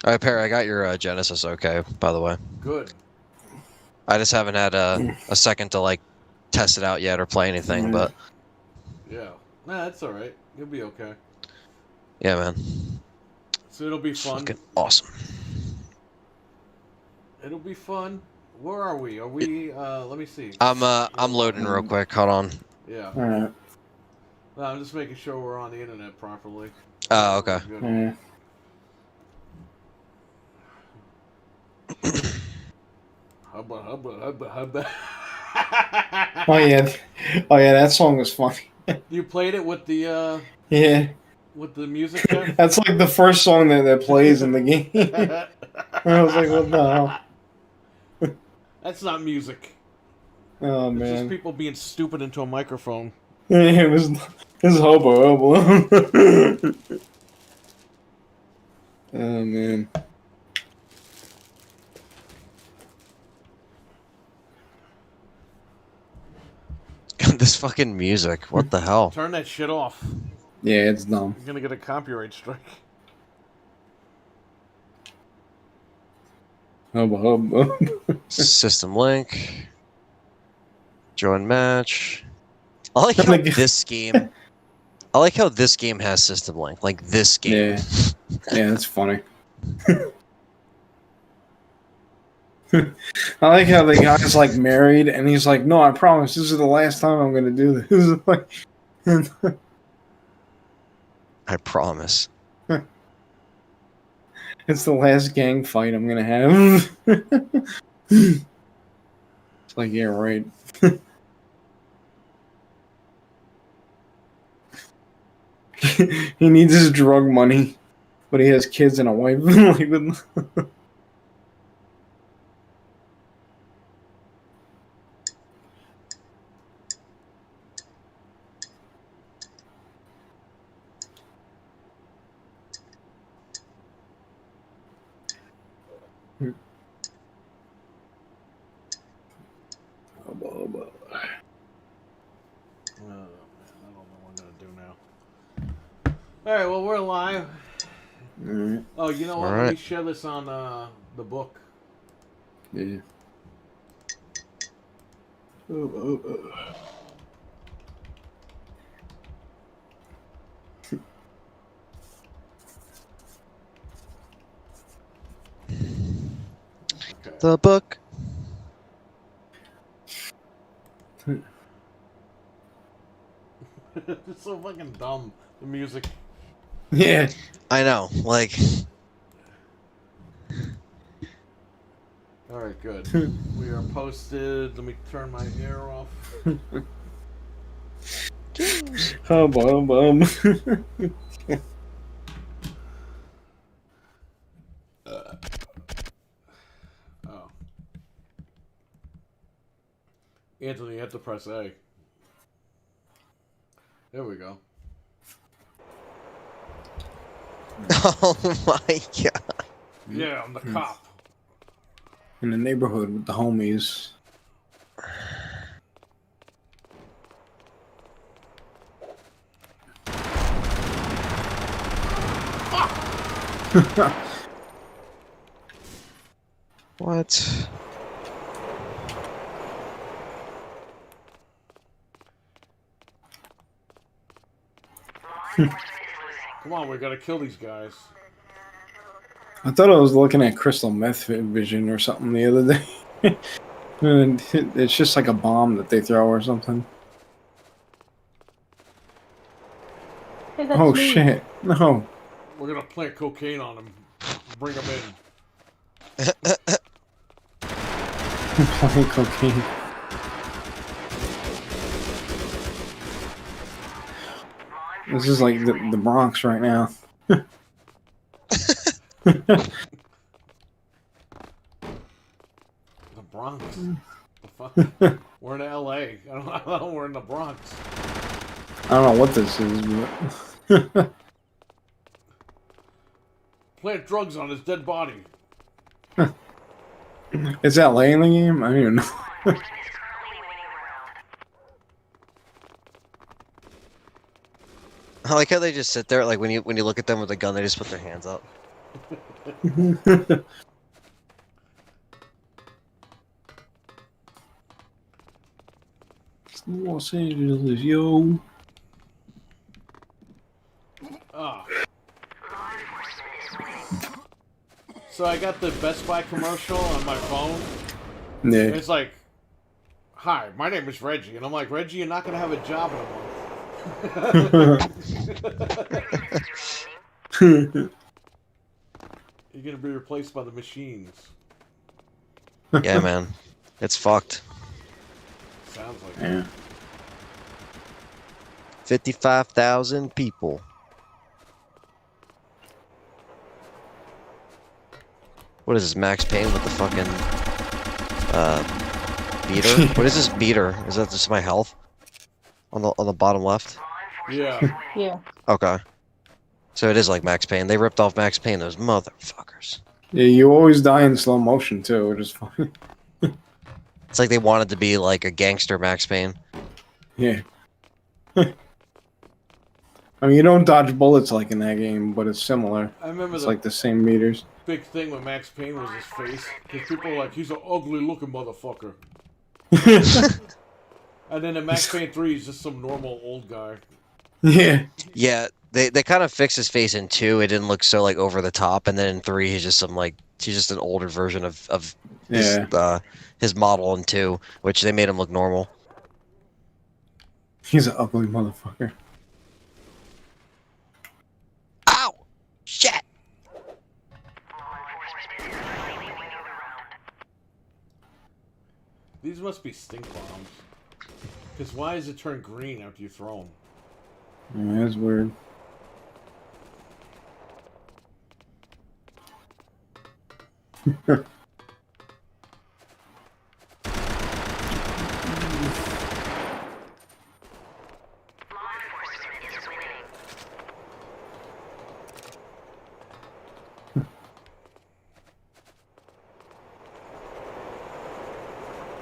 Alright, Perry, I got your Genesis okay, by the way. Good. I just haven't had a second to, like, test it out yet or play anything, but... Yeah. Nah, that's alright. You'll be okay. Yeah, man. So it'll be It's fun. fucking awesome. It'll be fun. Where are we? Are we, let me see. I'm loading real quick. Hold on. Yeah. Alright. No, I'm just making sure we're on the internet properly. Oh, okay. Good. Yeah. Hubba. Oh yeah. Oh yeah, that song was funny. You played it with the Yeah. with the music there? That's like the first song that plays in the game. I was like, what the hell? That's not music. Oh It's just man. people being stupid into a microphone. It was hobo. Oh man. This fucking music. What the hell? Turn that shit off. Yeah, it's dumb. You're gonna get a copyright strike. Hobo. System link. Join match. I like how this game... I like how this game has system link. Like, this game. Yeah. Yeah, that's funny. I like how the guy's like married and he's like, no, I promise this is the last time I'm gonna do this. Like, I promise. it's the last gang fight I'm gonna have. It's like, yeah, right. He needs his drug money, but he has kids and a wife. Oh, man, I don't know what I'm gonna do now. Alright, well, we're live. Alright. Oh, you know what? Alright. Let me share this on the book. Yeah. Okay. The book. It's so fucking dumb, the music. Yeah. I know. Like... Alright, good. We are posted. Let me turn my hair off. Hobo. Oh. Anthony, you have to press A. There we go. Oh my god. Yeah, I'm the cop. In the neighborhood with the homies. What? Come on, we gotta kill these guys. I thought I was looking at crystal meth vision or something the other day. And it's just like a bomb that they throw or something. Hey, that's Oh me. shit. No. We're gonna plant cocaine on them. Bring them in. Playing cocaine. This is like the Bronx right now. The Bronx. The fuck? We're in LA. I don't know. We're in the Bronx. I don't know what this is, but Plant drugs on his dead body. is that LA in the game? I don't even know. I like how they just sit there, like when you look at them with a gun, they just put their hands up. Los Angeles, yo. Oh. So I got the Best Buy commercial on my phone. Yeah. And it's like, "Hi, my name is Reggie," and I'm like, "Reggie, you're not gonna have a job in a month. You're gonna be replaced by the machines." Yeah, man. It's fucked. Sounds like Yeah. 55,000 people. What is this, Max Payne with the fucking beater? What is this beater? Is that just my health? On the bottom left? Yeah. Yeah. Okay. So it is like Max Payne. They ripped off Max Payne, those motherfuckers. Yeah, you always die in slow motion too, which is funny. It's like they wanted to be like a gangster Max Payne. Yeah. I mean, you don't dodge bullets like in that game, but it's similar. I remember It's the like the same meters. big thing with Max Payne was his face. Because people were like, "He's an ugly looking motherfucker." And then in Max Payne 3, he's just some normal old guy. Yeah. Yeah, they kind of fixed his face in 2. It didn't look so like over the top, and then in 3 he's just he's just an older version of his model in 2, which they made him look normal. He's an ugly motherfucker. Ow! Shit! These must be stink bombs. Because why does it turn green after you throw them? Yeah, that's weird.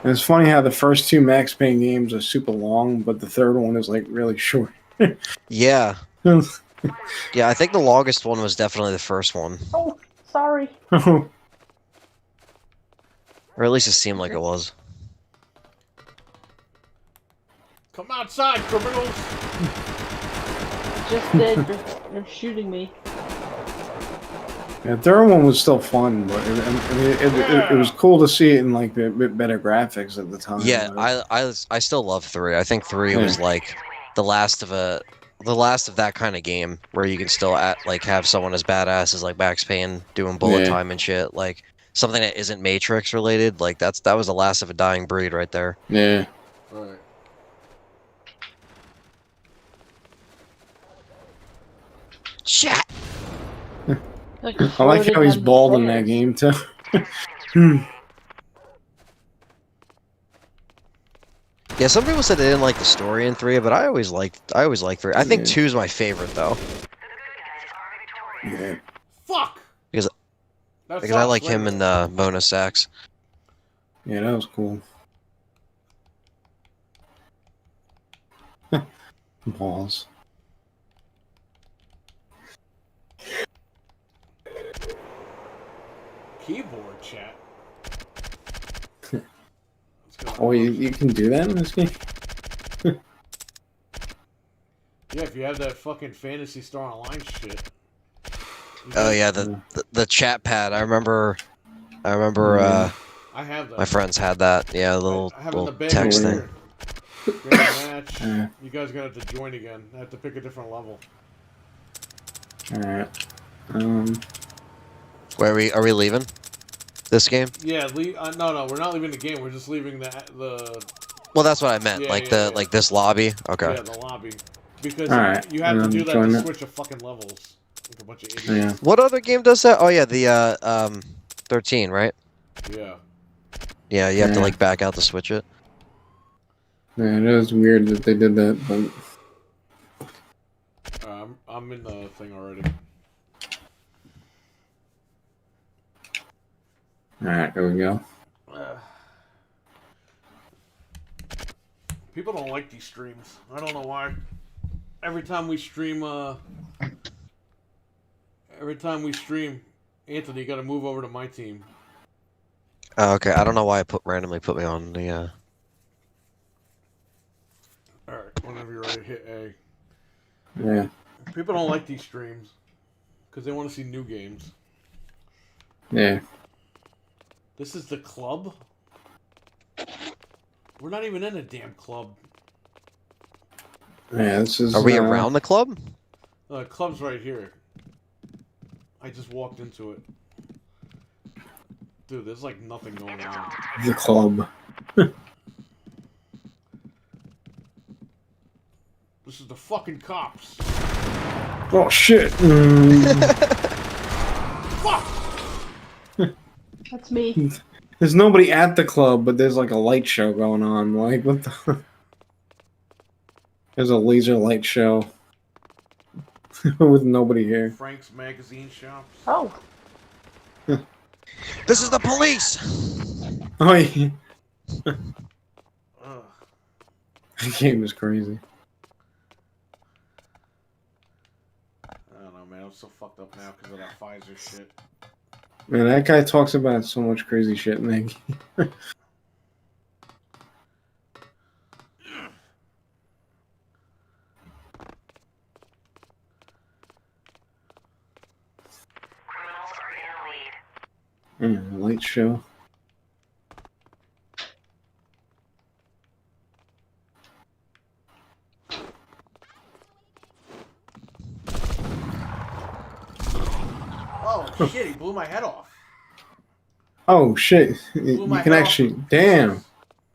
And it's funny how the first 2 Max Payne games are super long, but the third one is like really short. Yeah. Yeah, I think the longest one was definitely the first one. Oh, sorry. Or at least it seemed like it was. Come outside, criminals! Just dead. You're shooting me. Yeah, the third one was still fun, but it was cool to see it in like a bit better graphics at the time. Yeah, Like, I still love 3. I think 3 Yeah. was like the last of that kind of game where you can still have someone as badass as like Max Payne doing bullet Yeah. time and shit, like something that isn't Matrix related. Like that was the last of a dying breed right there. yeah. Right. Shit. Like I like how he's floating on the bald in that stairs. game too. Hmm. Yeah, some people said they didn't like the story in 3, but I always liked 3. I think Yeah. 2 is my favorite though, Yeah. Fuck! Because- That because I sucks, like him right? and Mona Sachs. Yeah, that was cool. Balls. Keyboard chat. Oh, you can do that in this game? Yeah, if you have that fucking Fantasy Star Online shit. Oh yeah, the chat pad. I remember I have that. my friends had that. Yeah, the little I have it in the little bag text right thing. here. During the match, Yeah. you guys are gonna have to join again. I have to pick a different level. Alright. Where are we leaving? This game? Yeah, no, we're not leaving the game. We're just leaving the Well, that's what I meant. Yeah, like yeah, yeah. like this lobby. Okay. yeah, the lobby. Because Alright, you have to do that join to it. switch a fucking levels. Like a bunch of idiots. Yeah. What other game does that? Oh yeah, the 13, right? Yeah. Yeah, you have to Yeah. like back out to switch it. Yeah, it is weird that they did that, but I'm in the thing already. alright, there we go. People don't like these streams. I don't know why. Every time we stream, Anthony, you got to move over to my team. Oh, okay. I don't know why it randomly put me on the. All right, whenever you're ready, hit A. Yeah. People don't like these streams because they want to see new games. Yeah. This is the club? We're not even in a damn club. Yeah, this is... Are we around the club? Club's right here. I just walked into it. Dude, there's like nothing going on. The club. This is the fucking cops. Oh, shit. Fuck! That's me. There's nobody at the club, but there's like a light show going on. Like, what the... There's a laser light show. With nobody here. Frank's Magazine Shops. Oh. This is the police! Oh, yeah. Ugh. The game is crazy. I don't know, man. I'm so fucked up now because of that Pfizer shit. Man, that guy talks about so much crazy shit in that game. Yeah, light show. Oh, shit. He blew my head off. Oh shit! You my can head actually, off. damn.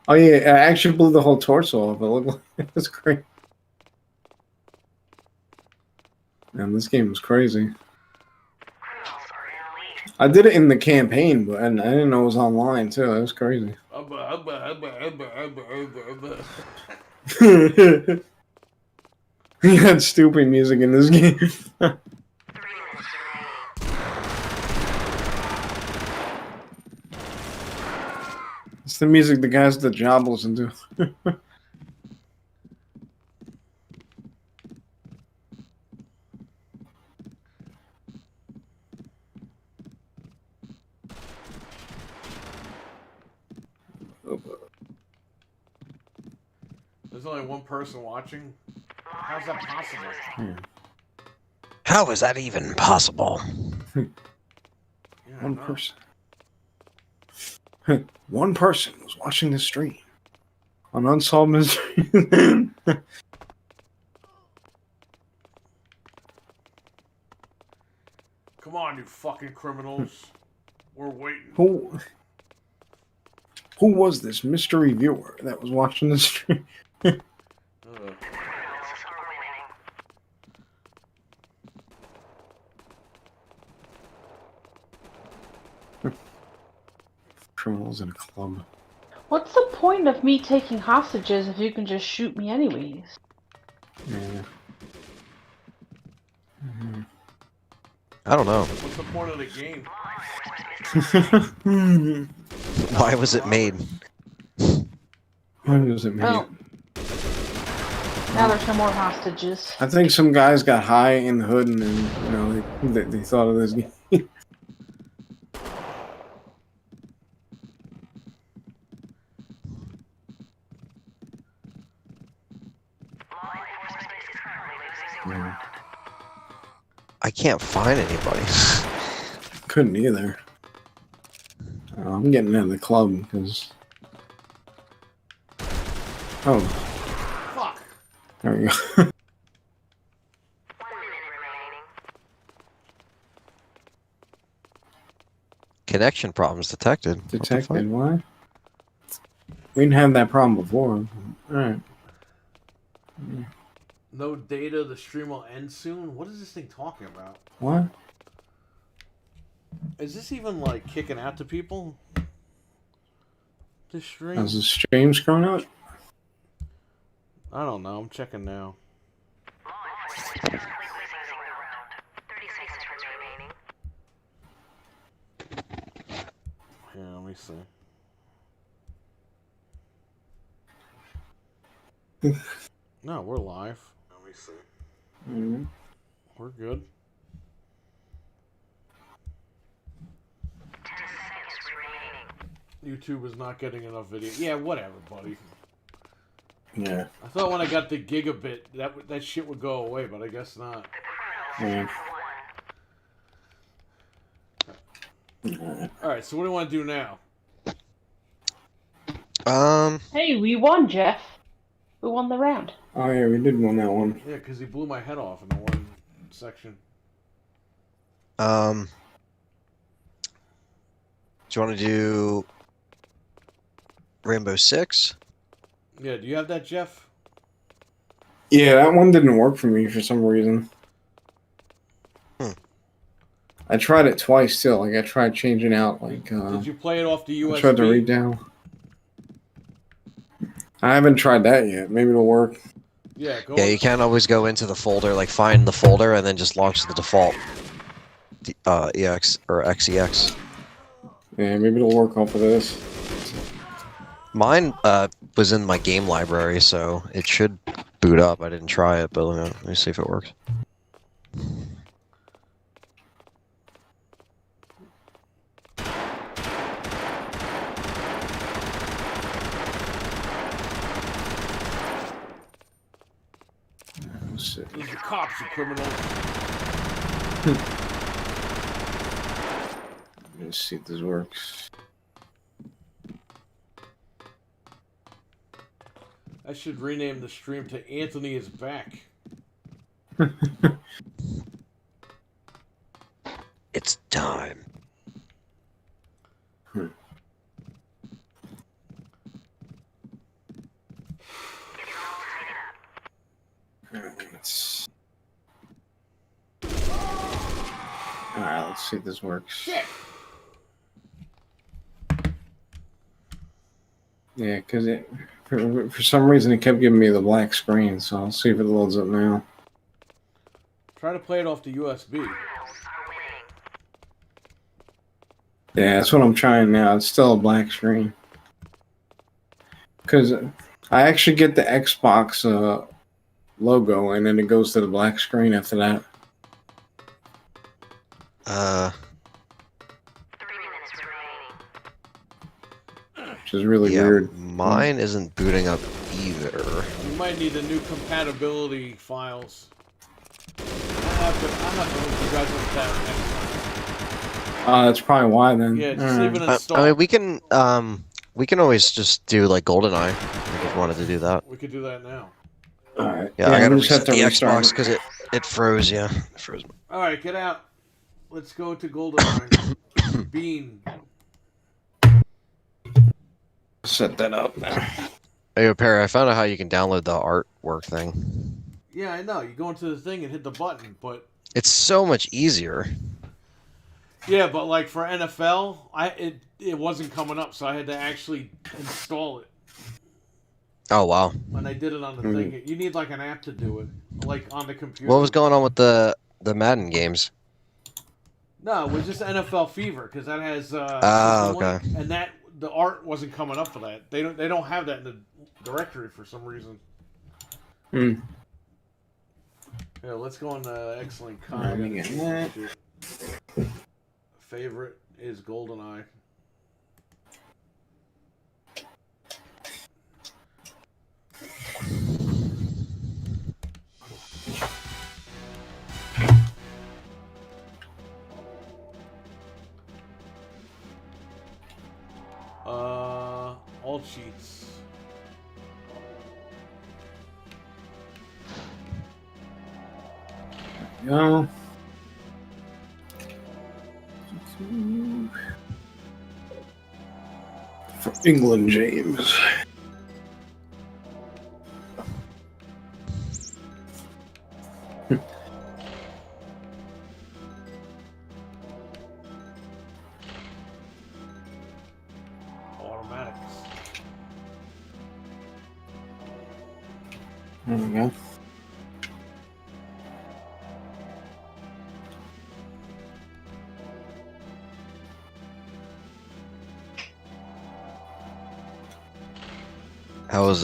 Oh yeah, I actually blew the whole torso off. It looked like it was great. Man, this game was crazy. I did it in the campaign, but and I didn't know it was online too. It was crazy. He had stupid music in this game. It's the music the guys at the job listen to. There's only one person watching. How's that possible? How is that even possible? Yeah, I One know. person. One person was watching the stream on Unsolved Mysteries. Come on, you fucking criminals. We're waiting. Who was this mystery viewer that was watching the stream? Ugh. Criminals in a club. What's the point of me taking hostages if you can just shoot me anyways? Yeah. I don't know. What's the point of the game? Why was it made? Why was it made? Well, now there's no more hostages. I think some guys got high in the hood and then, you know, they thought of this game. Yeah. I can't find anybody. Couldn't either. I'm getting out of the club because... Oh, Fuck. there we go. Connection problems detected. What the fuck? Detected, why? We didn't have that problem before. Alright. No data, the stream will end soon? What is this thing talking about? What? Is this even like kicking out to people? This stream? How's the stream scrolling out? I don't know, I'm checking now. Yeah, let me see. No, we're live. Let me see. Mm-hmm. We're good. YouTube is not getting enough video. Yeah, whatever, buddy. Yeah. I thought when I got the gigabit, that shit would go away, but I guess not. Yeah. Alright, so what do you want to do now? Hey, we won, Jeff. We won the round. Oh yeah, we did win that one. Yeah, because he blew my head off in the one section. Do you want to do Rainbow Six? Yeah, do you have that, Jeff? Yeah, that one didn't work for me for some reason. I tried it twice too. Like I tried changing out. Like Did you play it off the USB? I tried to read down. I haven't tried that yet. Maybe it'll work. Yeah, go. Yeah, you can't always go into the folder, like find the folder and then just launch the default EX or XEX. Yeah, maybe it'll work off of this. Mine was in my game library, so it should boot up. I didn't try it, but let me see if it works. Let's see. These are cops, you criminals. Let's see if this works. I should rename the stream to Anthony is Back. It's time. Alright, let's see if this works. Shit! Yeah, because for some reason it kept giving me the black screen, so I'll see if it loads up now. Try to play it off the USB. Yeah, that's what I'm trying now. It's still a black screen. Because I actually get the Xbox logo, and then it goes to the black screen after that. 3 minutes remaining. Which is really Yeah, weird. mine isn't booting up either. You might need the new compatibility files. I'll have to look you guys up that next time. That's probably why then. Yeah, just Alright. leave it installed. I mean, we can always just do like GoldenEye if you wanted to do that. We could do that now. Alright. Yeah, I gotta I'm just reset the restart Xbox it. because it froze. Yeah, it froze. Alright, get out. Let's go to GoldenEye. Bean. Set that up now. Hey, Perry, I found out how you can download the artwork thing. Yeah, I know. You go into the thing and hit the button, but... It's so much easier. Yeah, but like for NFL, it wasn't coming up, so I had to actually install it. Oh, wow. When I did it on the thing, you need like an app to do it, like on the computer. What was going on with the Madden games? No, it was just NFL Fever because that has. Oh, okay. And that the art wasn't coming up for that. They don't have that in the directory for some reason. Hmm. Yeah, let's go on Excellent Alright, Comment. we get that. Favorite is GoldenEye. All cheats. Go. For England, James. Automatics. There we go. How was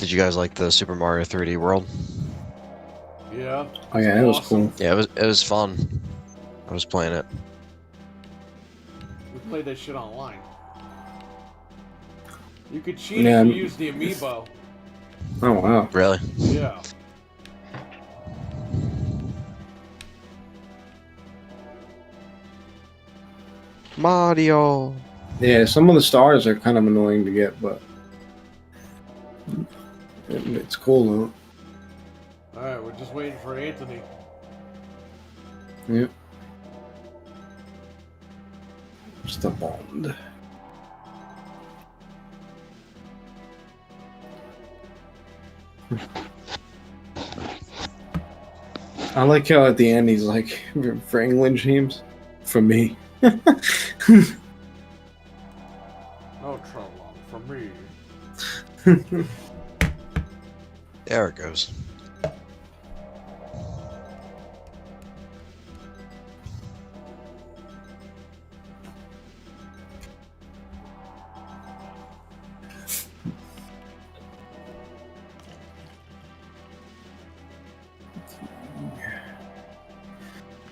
Did you guys like the Super Mario 3D World? Yeah. Oh yeah, it was cool. Yeah, it was fun. I was playing it. We play that shit online. You could cheat if you use the amiibo. Oh wow! Really? Yeah. Mario. Yeah, some of the stars are kind of annoying to get, but it's cool though. All right, we're just waiting for Anthony. Yep. Just a bond. I like how at the end he's like, for England teams, for me. No trouble for me. There it goes.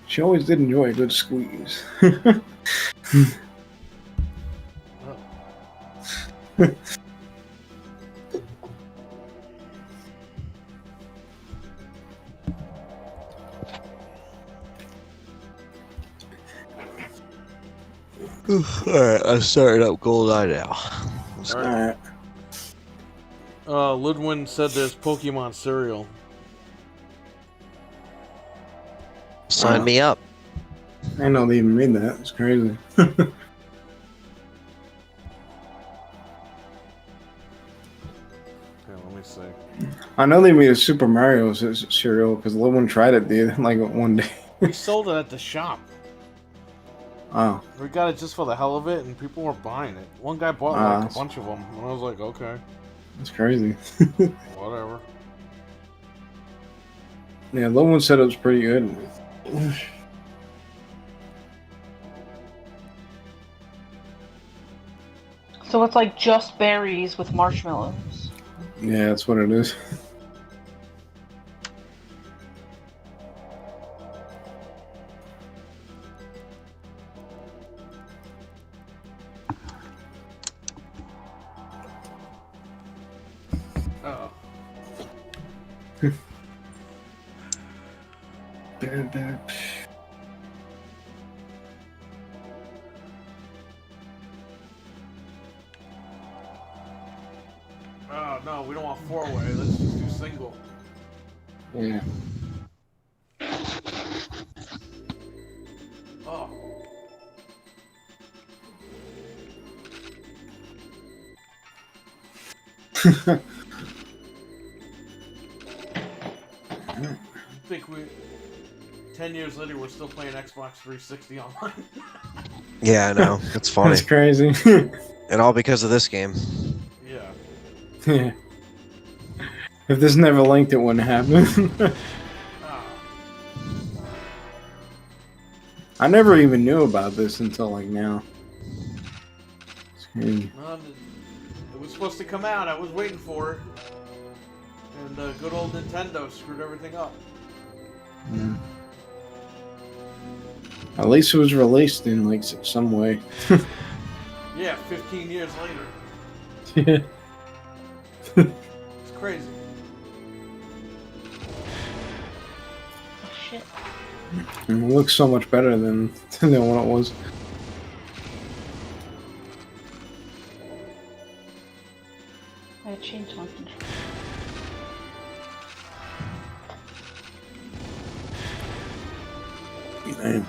She always did enjoy a good squeeze. Alright, I'm starting up GoldenEye now. Alright. Ludwin said there's Pokemon cereal. Sign me up. I know they even made that. It's crazy. Let me see. I know they made a Super Mario cereal because Lowen tried it like one day. We sold it at the shop. Oh. We got it just for the hell of it, and people were buying it. One guy bought like a bunch of them, and I was like, okay. That's crazy. Whatever. Yeah, Lowen said it was pretty good. So it's like just berries with marshmallows. Yeah, that's what it is. Uh-oh. Oh, no, we don't want four-way. Let's just do single. Yeah. Oh. I think 10 years later, we're still playing Xbox 360 online. Yeah, I know. It's funny. That's crazy. And all because of this game. Yeah. Yeah. If this never linked, it wouldn't happen. I never even knew about this until like now. It's crazy. It was supposed to come out. I was waiting for it. And good old Nintendo screwed everything up. Yeah. At least it was released in like some way. Yeah, 15 years later. Yeah. It's crazy. Oh shit. And it looks so much better than what it was. I changed my control. Man.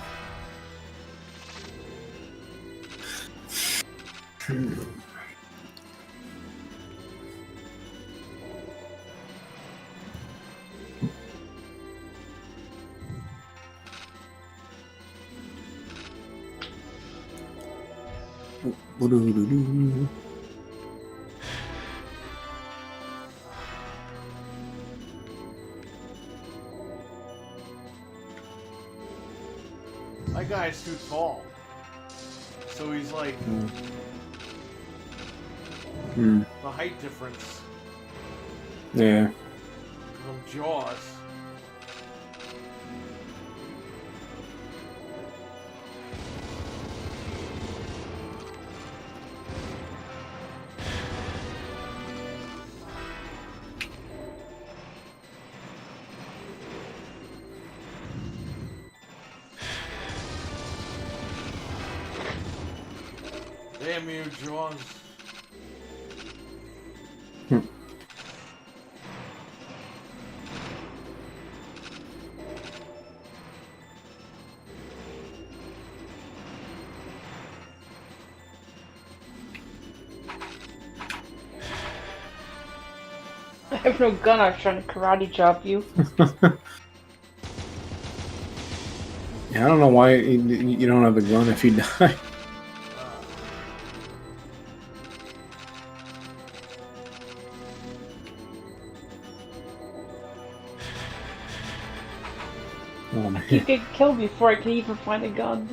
My guy's too tall. So he's like... The height difference Yeah. from Jaws. Damn you, Jaws. I have no gun. I was trying to karate chop you. Yeah, I don't know why you don't have the gun if you die. Oh, man. You could kill me before I can even find a gun.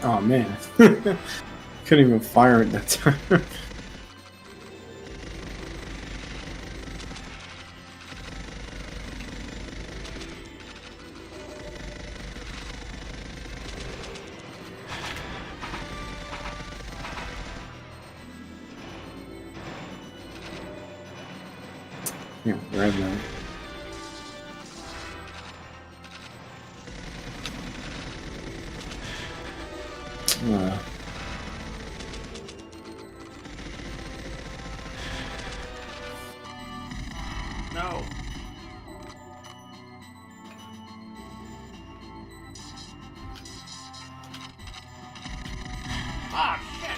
Oh man. Couldn't even fire at that time. Yeah, grab that. No. Ah, shit.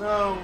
No.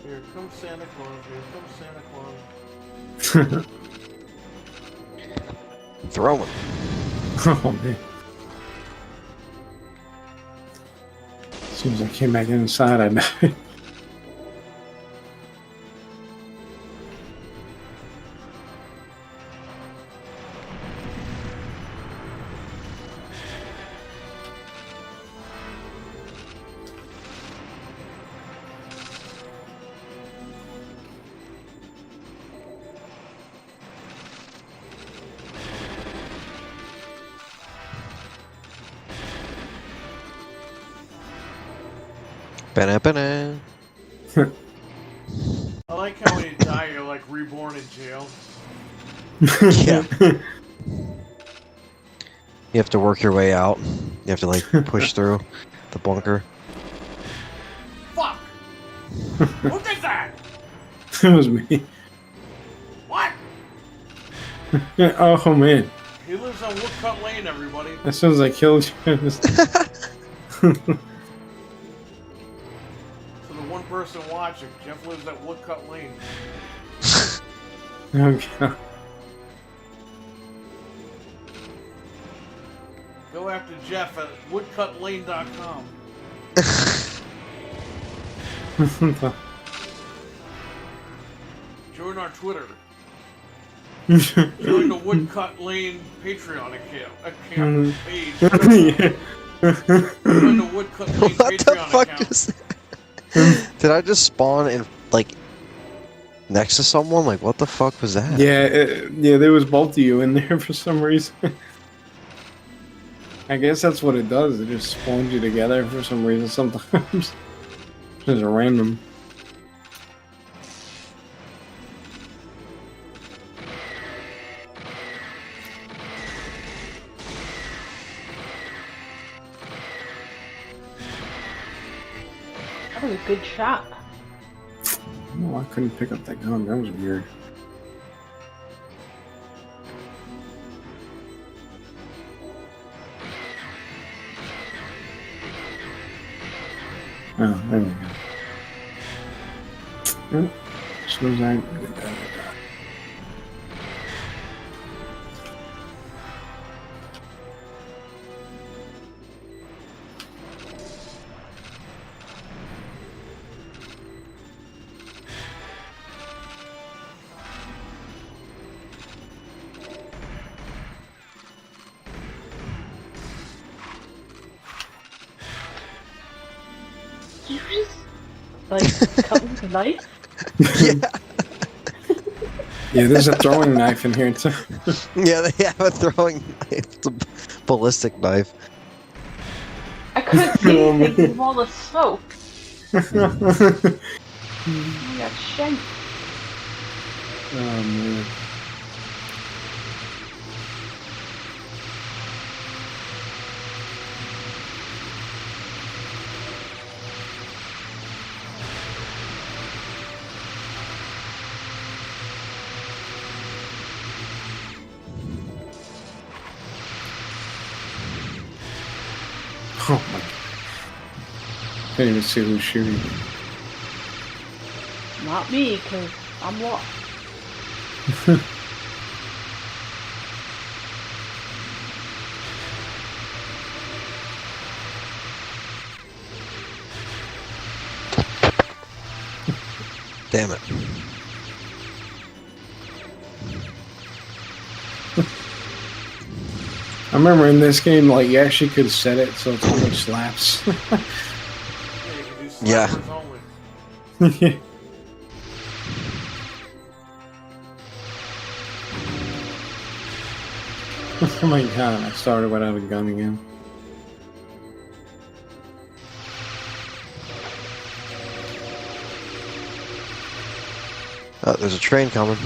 Here comes Santa Claus, here comes Santa Claus. Throw him. Oh man. As soon as I came back inside, I died. Ba-da-ba-da. I like how when you die, you're like reborn in jail. Yeah. You have to work your way out. You have to like push through the bunker. Fuck! Who did that? It was me. What? Oh man. He lives on Woodcut Lane, everybody. As soon as I killed you. For the one person watching, Jeff lives at Woodcut Lane. Oh god. Go after Jeff at woodcutlane.com. Join our Twitter. Join the Woodcut Lane Patreon account page. Join the Woodcut Lane What the Patreon fuck account. is that? Did I just spawn in, like, next to someone? Like, what the fuck was that? Yeah, there was both of you in there for some reason. I guess that's what it does. It just spawns you together for some reason sometimes. Just random. That was a good shot. No, I couldn't pick up that gun. That was weird. Oh, there we go. Oh, as soon as I get that. Did you just, like, cut with a knife? Yeah. Yeah, there's a throwing knife in here too. Yeah, they have a throwing knife. It's a ballistic knife. I couldn't see anything because of all the smoke. I got shanked. Oh man. Oh my god. Can't even see who's shooting. Not me, because I'm lost. Damn it. I remember in this game, like, you actually could set it so it's only slaps. Yeah, you can do Yeah. slappers only. Oh my god, I started without a gun again. Oh, there's a train coming.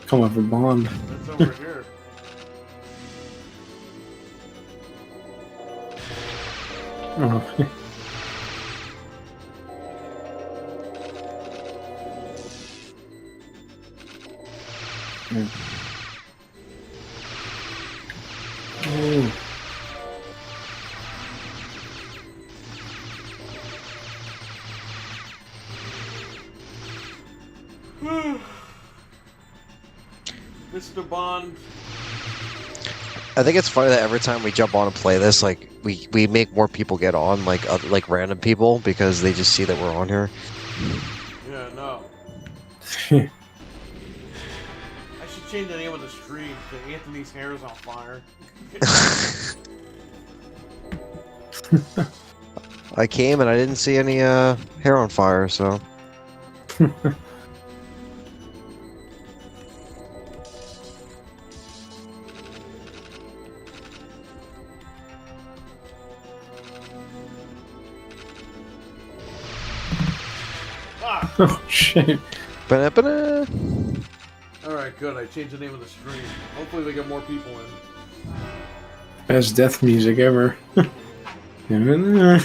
Come up with Bond. That's over here. Oh. Yeah. Oh. Mr. Bond. I think it's funny that every time we jump on and play this, like we make more people get on, like other, like random people, because they just see that we're on here. Yeah, no. I should change the name of the stream to Anthony's Hair is on Fire. I came and I didn't see any hair on fire, so. Ah! Oh shit. Ba-da-ba-da. Alright, good. I changed the name of the stream. Hopefully they get more people in. Best death music ever. The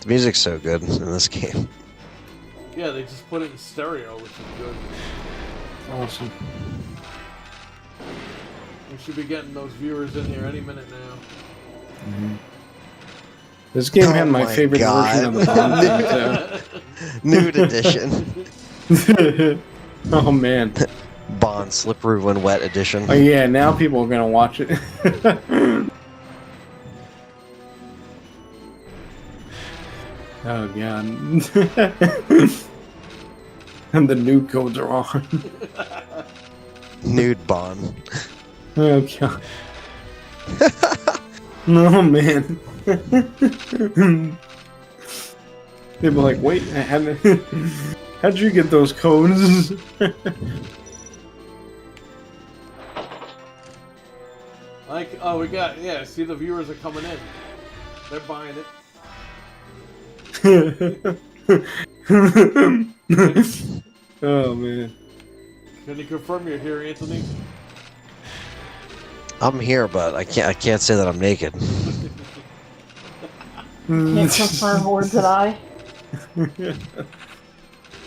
music's so good in this game. Yeah, they just put it in stereo, which is good. Awesome. We should be getting those viewers in here any minute now. Mm-hmm. This game had Oh my my favorite version of the God. Bond. Nude edition. Oh man. Bond Slippery When Wet edition. Oh yeah, now people are gonna watch it. Oh god. And the nude codes are on. Nude Bond. Oh god. No man. They'd be like, wait, how'd you get those codes? Like, oh, we got, yeah, see the viewers are coming in. They're buying it. Oh man. Can you confirm you're here, Anthony? I'm here, but I can't say that I'm naked. Can't confirm words that I.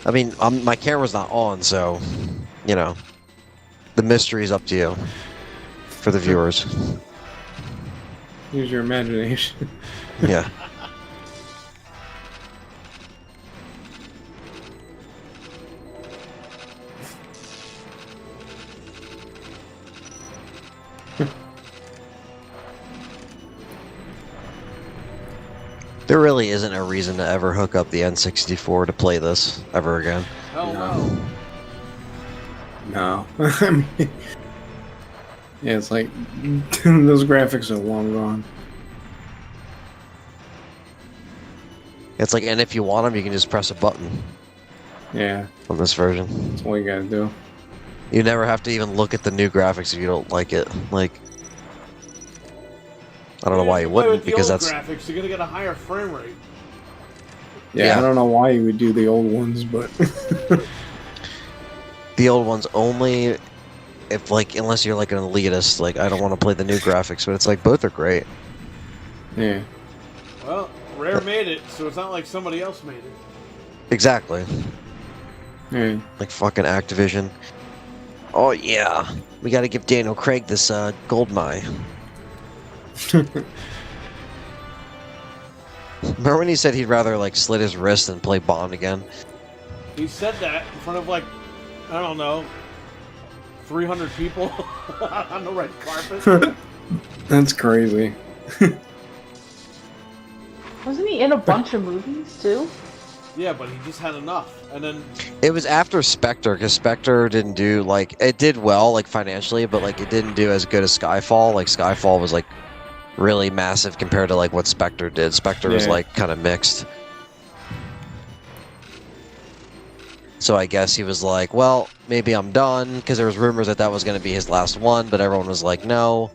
I mean, my camera's not on, so you know, the mystery's up to you for the viewers. Use your imagination. Yeah. There really isn't a reason to ever hook up the N64 to play this ever again. Hell no. No. I mean, yeah, it's like those graphics are long gone. It's like, and if you want them, you can just press a button Yeah, on this version. that's all you gotta do. You never have to even look at the new graphics if you don't like it. Like, I don't know why you wouldn't, because that's graphics. You're gonna get a higher frame rate. Yeah, Yeah. I don't know why you would do the old ones, but the old ones only if like, unless you're like an elitist. Like, I don't want to play the new graphics, but it's like both are great. yeah. Well, Rare made it, so it's not like somebody else made it. Exactly. Yeah. Like fucking Activision. Oh yeah, we got to give Daniel Craig this gold mine. Remember when he said he'd rather like slit his wrist than play Bond again? He said that in front of like, I don't know, 300 people on the red carpet. That's crazy. Wasn't he in a bunch of movies too? Yeah, but he just had enough. And then It was after Spectre, because Spectre didn't do like, it did well like financially, but like it didn't do as good as Skyfall. Like Skyfall was like really massive compared to like what Spectre did. Spectre was Yeah. like kind of mixed. So I guess he was like, well, maybe I'm done, because there was rumors that that was going to be his last one, but everyone was like, no,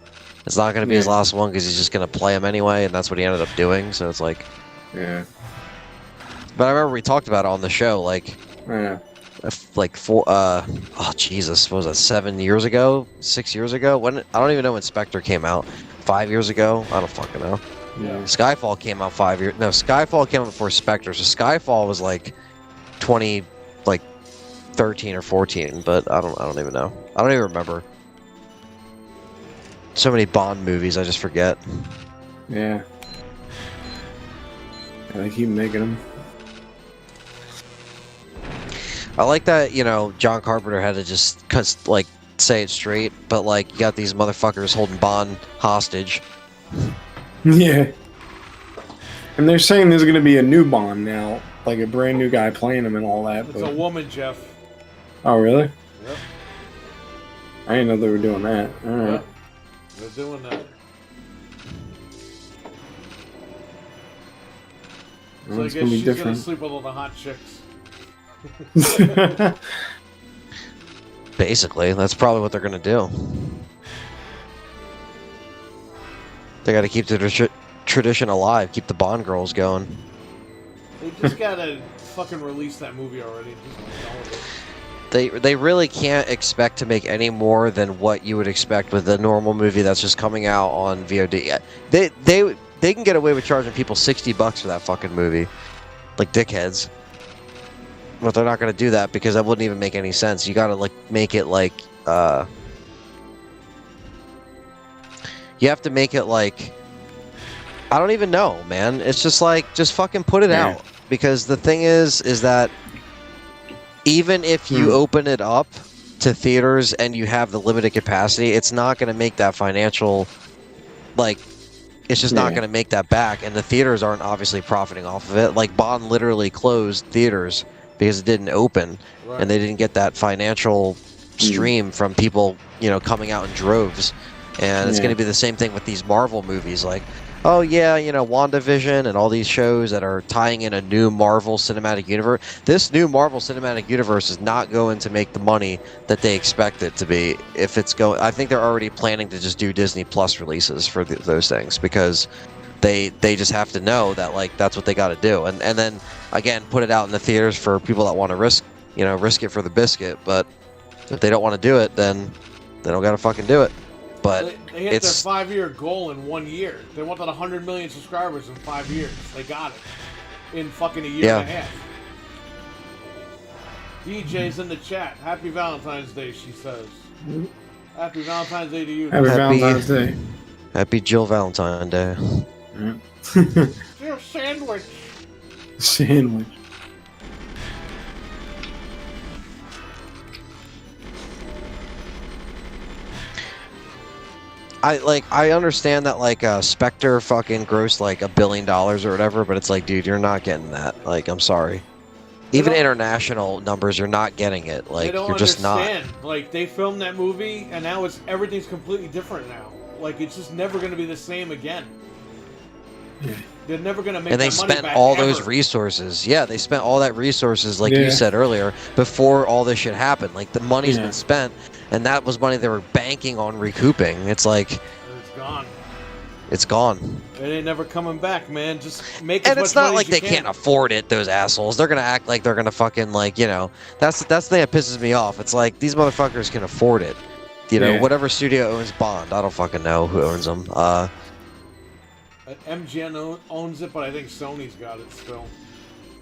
it's not going to be his Yeah. last one, because he's just going to play him anyway, and that's what he ended up doing. So it's like, Yeah. but I remember we talked about it on the show, like, Yeah. like oh Jesus, what was that, 7 years ago, 6 years ago? When, I don't even know when Spectre came out. 5 years ago? I don't fucking know. Yeah. Skyfall came out 5 years. No, Skyfall came out before Spectre. So Skyfall was like 13 or 14, but I don't even know. I don't even remember. So many Bond movies, I just forget. Yeah. They keep making them. I like that, you know, John Carpenter had to just like say it straight, but like you got these motherfuckers holding Bond hostage. Yeah. And they're saying there's going to be a new Bond now, like a brand new guy playing him and all that. it's a woman, Jeff. Oh, really? Yep. I didn't know they were doing that. All right. Yep. They're doing that. Well, So I it's guess going to be she's gonna different. sleep with all the hot chicks. Basically, that's probably what they're gonna do. They got to keep the tradition alive, keep the Bond girls going. They just gotta fucking release that movie already. Just done with it. They really can't expect to make any more than what you would expect with a normal movie that's just coming out on VOD. They can get away with charging people $60 for that fucking movie, like dickheads. But they're not gonna do that because that wouldn't even make any sense. You gotta like make it like you have to make it like, I don't even know, man. It's just like, just fucking put it Yeah. out, because the thing is that even if you open it up to theaters and you have the limited capacity, it's not going to make that financial, like, it's just not Yeah. going to make that back, and the theaters aren't obviously profiting off of it. Like Bond literally closed theaters because it didn't open, Right. and they didn't get that financial stream from people, coming out in droves. And it's Yeah. going to be the same thing with these Marvel movies. Like, oh yeah, WandaVision and all these shows that are tying in a new Marvel Cinematic Universe. This new Marvel Cinematic Universe is not going to make the money that they expect it to be. If it's going, I think they're already planning to just do Disney Plus releases for those things, because they just have to know that, like, that's what they got to do. And then again, put it out in the theaters for people that want to risk it for the biscuit. But if they don't want to do it, then they don't got to fucking do it. But They hit it's their 5-year goal in 1 year. They wanted 100 million subscribers in 5 years. They got it in fucking a year Yeah. and a half. DJ's in the chat. Happy Valentine's Day, she says. Happy Valentine's Day to you. Happy Happy- Valentine's Day. Happy Jill Valentine Day. Your sandwich. Sandwich. I understand that, like, Spectre fucking grossed like $1 billion or whatever, but it's like, dude, you're not getting that. Like, I'm sorry. Even don't- international numbers, you're not getting it. They Like, don't you're just not. understand. Like, they filmed that movie, and now everything's completely different now. Like, it's just never going to be the same again. They're never going to make And they that money spent back all ever. those resources. Yeah, they spent all that resources, like Yeah. you said earlier, before all this shit happened. Like, the money's Yeah. been spent, and that was money they were banking on recouping. It's like, It's gone. it's gone. It ain't never coming back, man. Just make as And much it's not money like as you they can. can't afford it, those assholes. They're gonna act like they're gonna fucking, like, that's the thing that pisses me off. It's like, these motherfuckers can afford it. Yeah. Whatever studio owns Bond, I don't fucking know who owns them. MGM owns it, but I think Sony's got it still.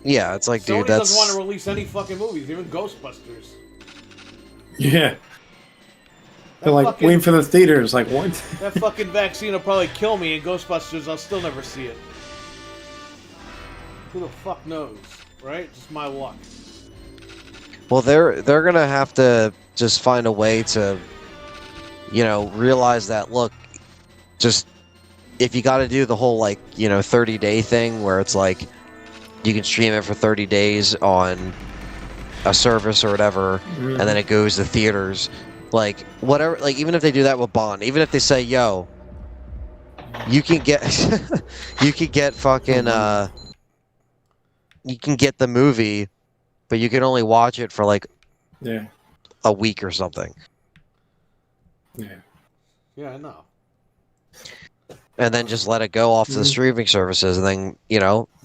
Yeah, it's like, Sony dude, that's doesn't want to release any fucking movies, even Ghostbusters. Yeah. That They're like fucking, waiting for the theaters. Like, what? that fucking vaccine will probably kill me, and Ghostbusters, I'll still never see it. Who the fuck knows, right? Just my luck. well, they're gonna have to just find a way to, realize that, look, just if you got to do the whole, like, 30-day thing where it's like you can stream it for 30 days on a service or whatever, and then it goes to theaters, like, whatever, like, even if they do that with Bond, even if they say, yo, you can get you can get fucking you can get the movie, but you can only watch it for like Yeah. a week or something, Yeah. Yeah, I know. and then just let it go off to the streaming services, and then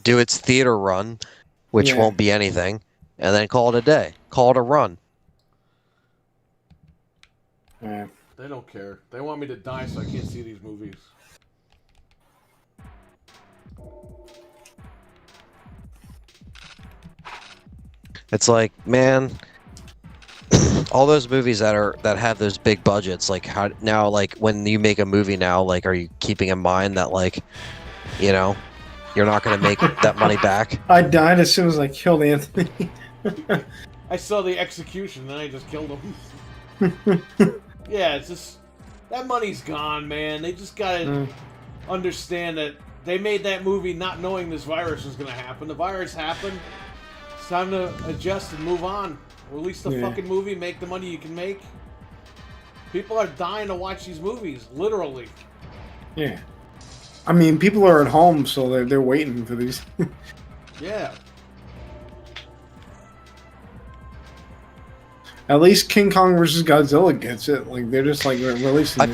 do its theater run, which Yeah. won't be anything, and then call it a day, call it a run. Yeah. They don't care. They want me to die so I can't see these movies. It's like, man, all those movies that have those big budgets, like, how now, like, when you make a movie now, like, are you keeping in mind that, like, you're not going to make that money back? I died as soon as I killed Anthony. I saw the execution, then I just killed him. Yeah, it's just that money's gone, man. They just gotta understand that they made that movie not knowing this virus was gonna happen. The virus happened. It's time to adjust and move on. Release the Yeah. fucking movie, make the money you can make. People are dying to watch these movies, literally. Yeah. I mean, people are at home, so they're waiting for these. Yeah. At least King Kong versus Godzilla gets it. Like, they're just like releasing. I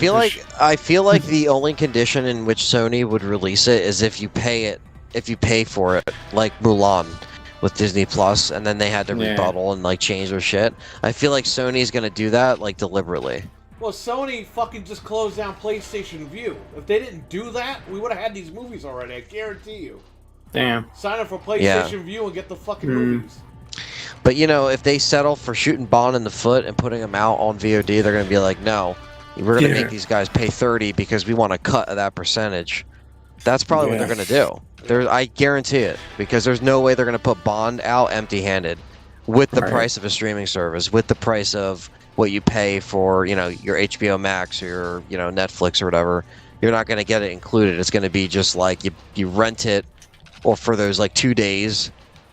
feel like the only condition in which Sony would release it is if you pay for it, like Mulan with Disney Plus, and then they had to Yeah. rebuttal and, like, change their shit. I feel like Sony's gonna do that, like, deliberately. Well, Sony fucking just closed down PlayStation View. If they didn't do that, we would have had these movies already. I guarantee you. Damn. Sign up for PlayStation View and get the fucking movies. But if they settle for shooting Bond in the foot and putting him out on VOD, they're gonna be like, no, we're gonna Yeah. make these guys pay 30 because we want a cut of that percentage. That's probably what Yeah. they're gonna do. I guarantee it, because there's no way they're gonna put Bond out empty-handed with the Right. price of a streaming service, with the price of what you pay for, your HBO Max or your, Netflix or whatever. you're not going to get it included. It's going to be just like you rent it, or for those like 2 days.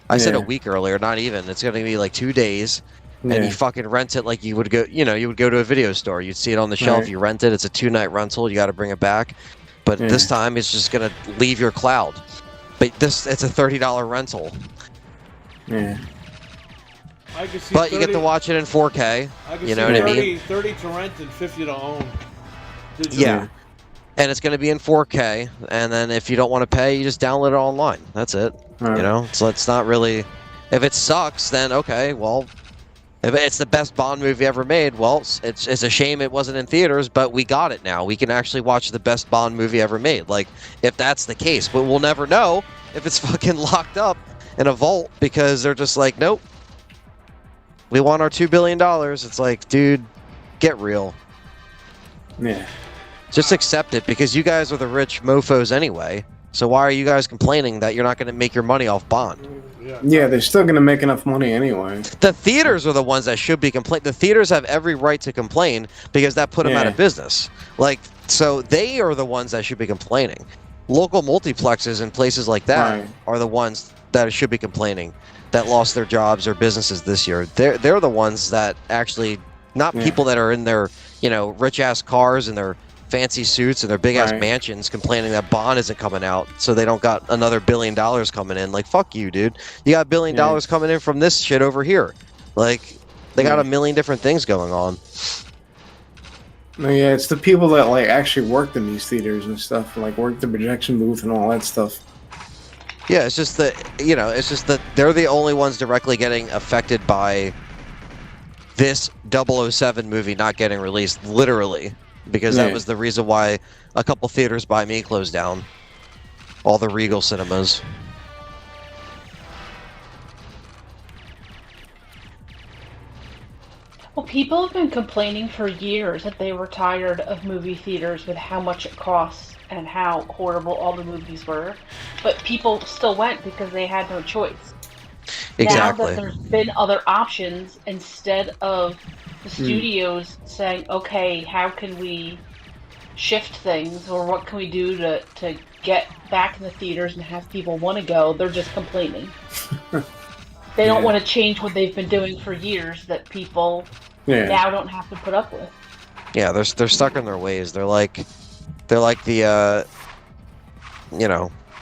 I said a week earlier, not even. It's going to be like 2 days, and you fucking rent it like you would go. You would go to a video store. You'd see it on the shelf. You rent it. It's a 2-night rental. You got to bring it back, but this time it's just going to leave your cloud. But it's a $30 rental. Yeah. I can see But 30, you get to watch it in 4K. You know what I mean? 30 to rent and 50 to own. Yeah. And it's going to be in 4K. And then if you don't want to pay, you just download it online. That's it. Right. You know? So it's not really... If it sucks, then okay, well... If it's the best Bond movie ever made, well, it's a shame it wasn't in theaters, but we got it now. We can actually watch the best Bond movie ever made. Like, if that's the case. But we'll never know if it's fucking locked up in a vault because they're just like, nope. We want our $2 billion. It's like, dude, get real. Yeah. Just accept it because you guys are the rich mofos anyway. So why are you guys complaining that you're not going to make your money off Bond? Yeah, they're still going to make enough money anyway. The theaters are the ones that should be complaining. The theaters have every right to complain because that put them out of business. Like, so they are the ones that should be complaining. Local multiplexes and places like that are the ones that should be complaining that lost their jobs or businesses this year. They're the ones that actually, not people that are in their, rich ass cars and their fancy suits and their big ass mansions complaining that Bond isn't coming out, so they don't got another $1 billion coming in. Like, fuck you, dude. You got $1 billion coming in from this shit over here. Like, they got a million different things going on. Yeah, it's the people that like actually worked in these theaters and stuff, like worked the projection booth and all that stuff. Yeah, it's just that, it's just that they're the only ones directly getting affected by this 007 movie not getting released, literally. Because that was the reason why a couple theaters by me closed down. All the Regal cinemas. Well, people have been complaining for years that they were tired of movie theaters with how much it costs and how horrible all the movies were. But people still went because they had no choice. Exactly. Now that there's been other options, instead of the studios saying, okay, how can we shift things, or what can we do to get back in the theaters and have people want to go, they're just complaining. They don't want to change what they've been doing for years that people now don't have to put up with. Yeah, they're stuck in their ways. They're like the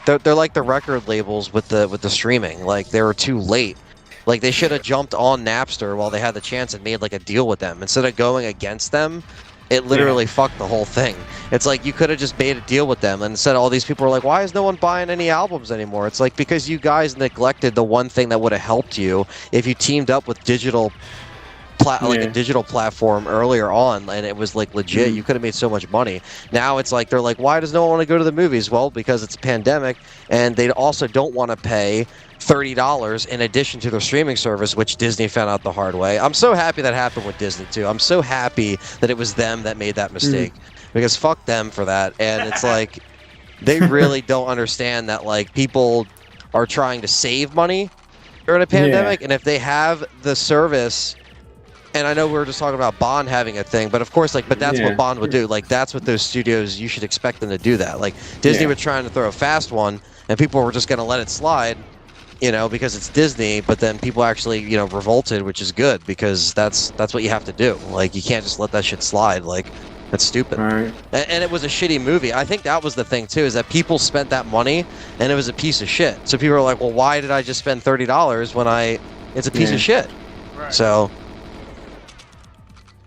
they're like the record labels with the streaming. Like, they were too late. Like, they should have jumped on Napster while they had the chance and made like a deal with them instead of going against them. It literally fucked the whole thing. It's like you could have just made a deal with them and said all these people are like, why is no one buying any albums anymore? It's like, because you guys neglected the one thing that would have helped you if you teamed up with digital like a digital platform earlier on, and it was like legit. You could have made so much money. Now it's like they're like, why does no one want to go to the movies? Well, because it's a pandemic, and they also don't want to pay $30 in addition to their streaming service, which Disney found out the hard way. I'm so happy that happened with Disney too. I'm so happy that it was them that made that mistake, because fuck them for that. And it's like, they really don't understand that like people are trying to save money during a pandemic, and if they have the service. And I know we were just talking about Bond having a thing, but of course, like, but that's what Bond would do. Like, that's what those studios, you should expect them to do that. Like, Disney was trying to throw a fast one, and people were just going to let it slide, because it's Disney, but then people actually, revolted, which is good, because that's what you have to do. Like, you can't just let that shit slide. Like, that's stupid. Right. And it was a shitty movie. I think that was the thing, too, is that people spent that money, and it was a piece of shit. So people were like, well, why did I just spend $30 when it's a piece of shit? Right. So...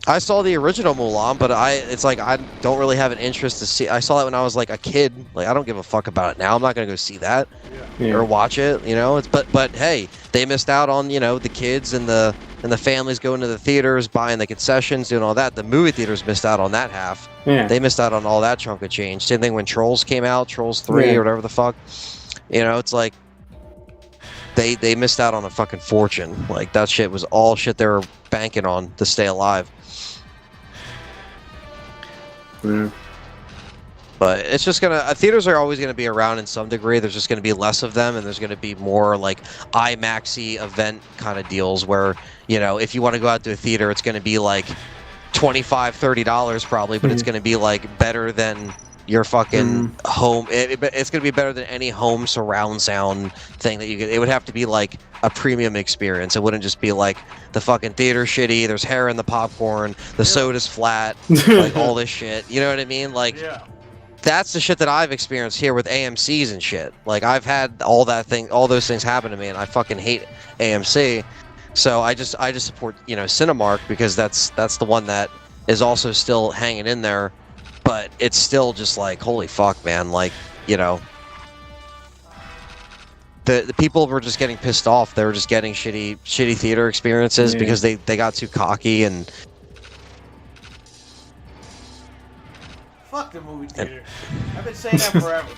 I saw the original Mulan, but it's like I don't really have an interest to see. I saw that when I was like a kid. Like, I don't give a fuck about it now. I'm not gonna go see that or watch it. It's but hey, they missed out on the kids and the families going to the theaters, buying the concessions, doing all that. The movie theaters missed out on that half. Yeah. They missed out on all that chunk of change. Same thing when Trolls came out, Trolls 3 or whatever the fuck. It's like they missed out on a fucking fortune. Like, that shit was all shit they were banking on to stay alive. Yeah. But it's just theaters are always gonna be around in some degree. There's just gonna be less of them, and there's gonna be more like IMAX-y event kind of deals where, if you want to go out to a theater, it's gonna be like $25-$30 probably, but it's gonna be like better than your fucking home. It's gonna be better than any home surround sound thing that you get. It would have to be like a premium experience. It wouldn't just be like the fucking theater shitty. There's hair in the popcorn. The soda's flat. Like all this shit. You know what I mean? Like that's the shit that I've experienced here with AMC's and shit. Like I've had all those things happen to me, and I fucking hate AMC. So I just support Cinemark because that's the one that is also still hanging in there. But it's still just like, holy fuck, man. Like, the people were just getting pissed off. They were just getting shitty theater experiences because they got too cocky and... Fuck the movie theater. I've been saying that forever.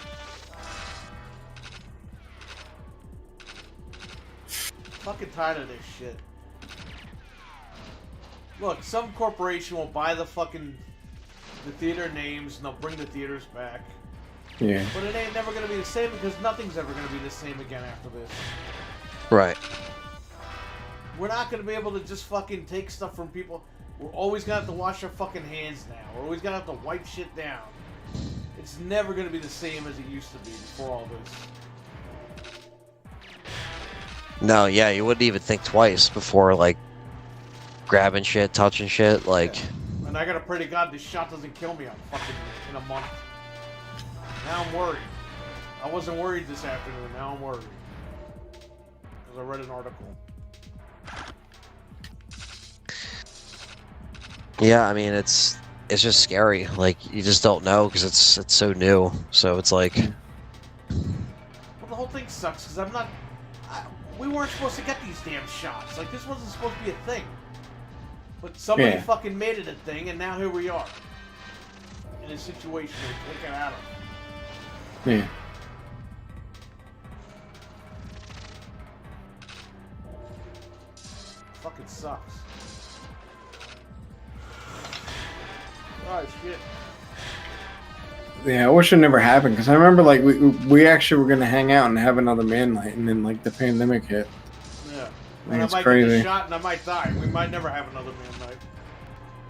Fucking tired of this shit. Look, some corporation will buy the theater names and they'll bring the theaters back. Yeah. But it ain't never gonna be the same because nothing's ever gonna be the same again after this. Right. We're not gonna be able to just fucking take stuff from people. We're always gonna have to wash our fucking hands now. We're always gonna have to wipe shit down. It's never gonna be the same as it used to be before all this. No, yeah, you wouldn't even think twice before, like, grabbing shit, touching shit, like... Yeah. And I gotta pray to God this shot doesn't kill me in a month. Now I'm worried. I wasn't worried this afternoon, now I'm worried. Because I read an article. Yeah, I mean, it's just scary. Like, you just don't know because it's so new. So it's like... Well, the whole thing sucks because we weren't supposed to get these damn shots. Like, this wasn't supposed to be a thing. But somebody fucking made it a thing, and now here we are. In a situation where we can't get out of. Yeah. Fucking sucks. Oh shit. Yeah, I wish it never happened because I remember like we actually were gonna hang out and have another man night, and then like the pandemic hit. Yeah. And I it's might crazy. get the shot and I might die. We might never have another man night.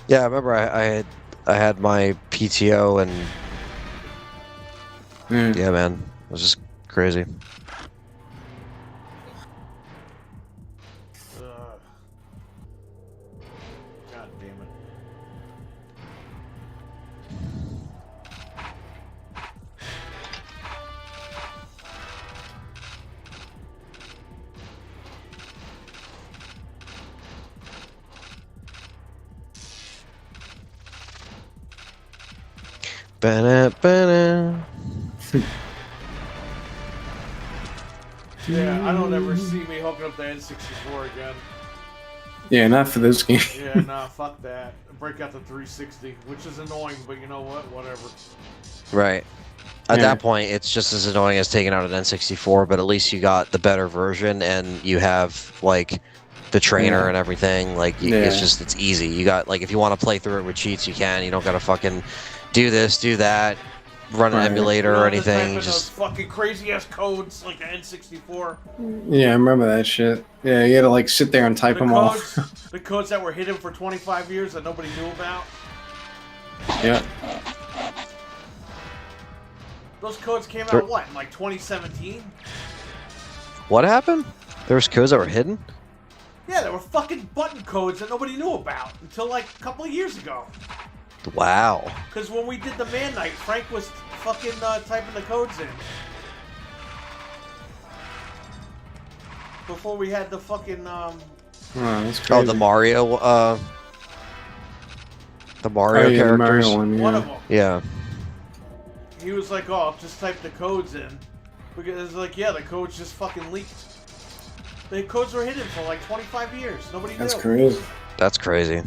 Yeah, I remember I had my PTO and... Yeah, man. It was just crazy. God damn it. Ba-da-ba-da. Yeah, I don't ever see me hooking up the N64 again. Yeah, not for this game. Yeah, nah, fuck that. Break out the 360, which is annoying, but you know what? Whatever. Right. At that point, it's just as annoying as taking out an N64, but at least you got the better version, and you have, like, the trainer and everything. Like, it's easy. You got, like, if you want to play through it with cheats, you can. You don't gotta fucking do this, do that, run an emulator or anything. Those fucking crazy ass codes like the N64. Yeah, I remember that shit. Yeah, you had to like sit there and type them all. The codes that were hidden for 25 years that nobody knew about. Yeah. Those codes came out what, in like 2017? What happened? There was codes that were hidden? Yeah, there were fucking button codes that nobody knew about until like a couple of years ago. Wow. Because when we did the man night, Frank was fucking typing the codes in. Before we had the fucking that's crazy. The Mario characters. The Mario one, one of them. Yeah. He was like, "Oh, just type the codes in," because it's like, yeah, the codes just fucking leaked. The codes were hidden for like 25 years. Nobody knew. That's crazy. That's crazy.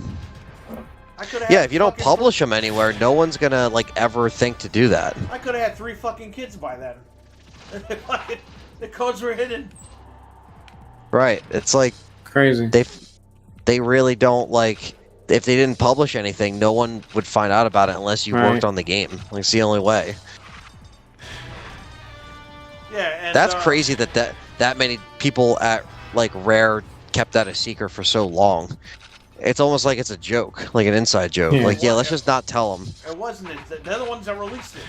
I could have. Yeah, if you don't publish them anywhere, no one's gonna like ever think to do that. I could have had 3 fucking kids by then. The codes were hidden. Right. It's like Crazy. They really don't like. If they didn't publish anything, no one would find out about it unless you worked on the game. Like, it's the only way. Yeah, and that's crazy that many people at like Rare kept that a secret for so long. It's almost like it's a joke, like an inside joke. Yeah. Like, yeah, let's just not tell them. It wasn't. They're the ones that released it.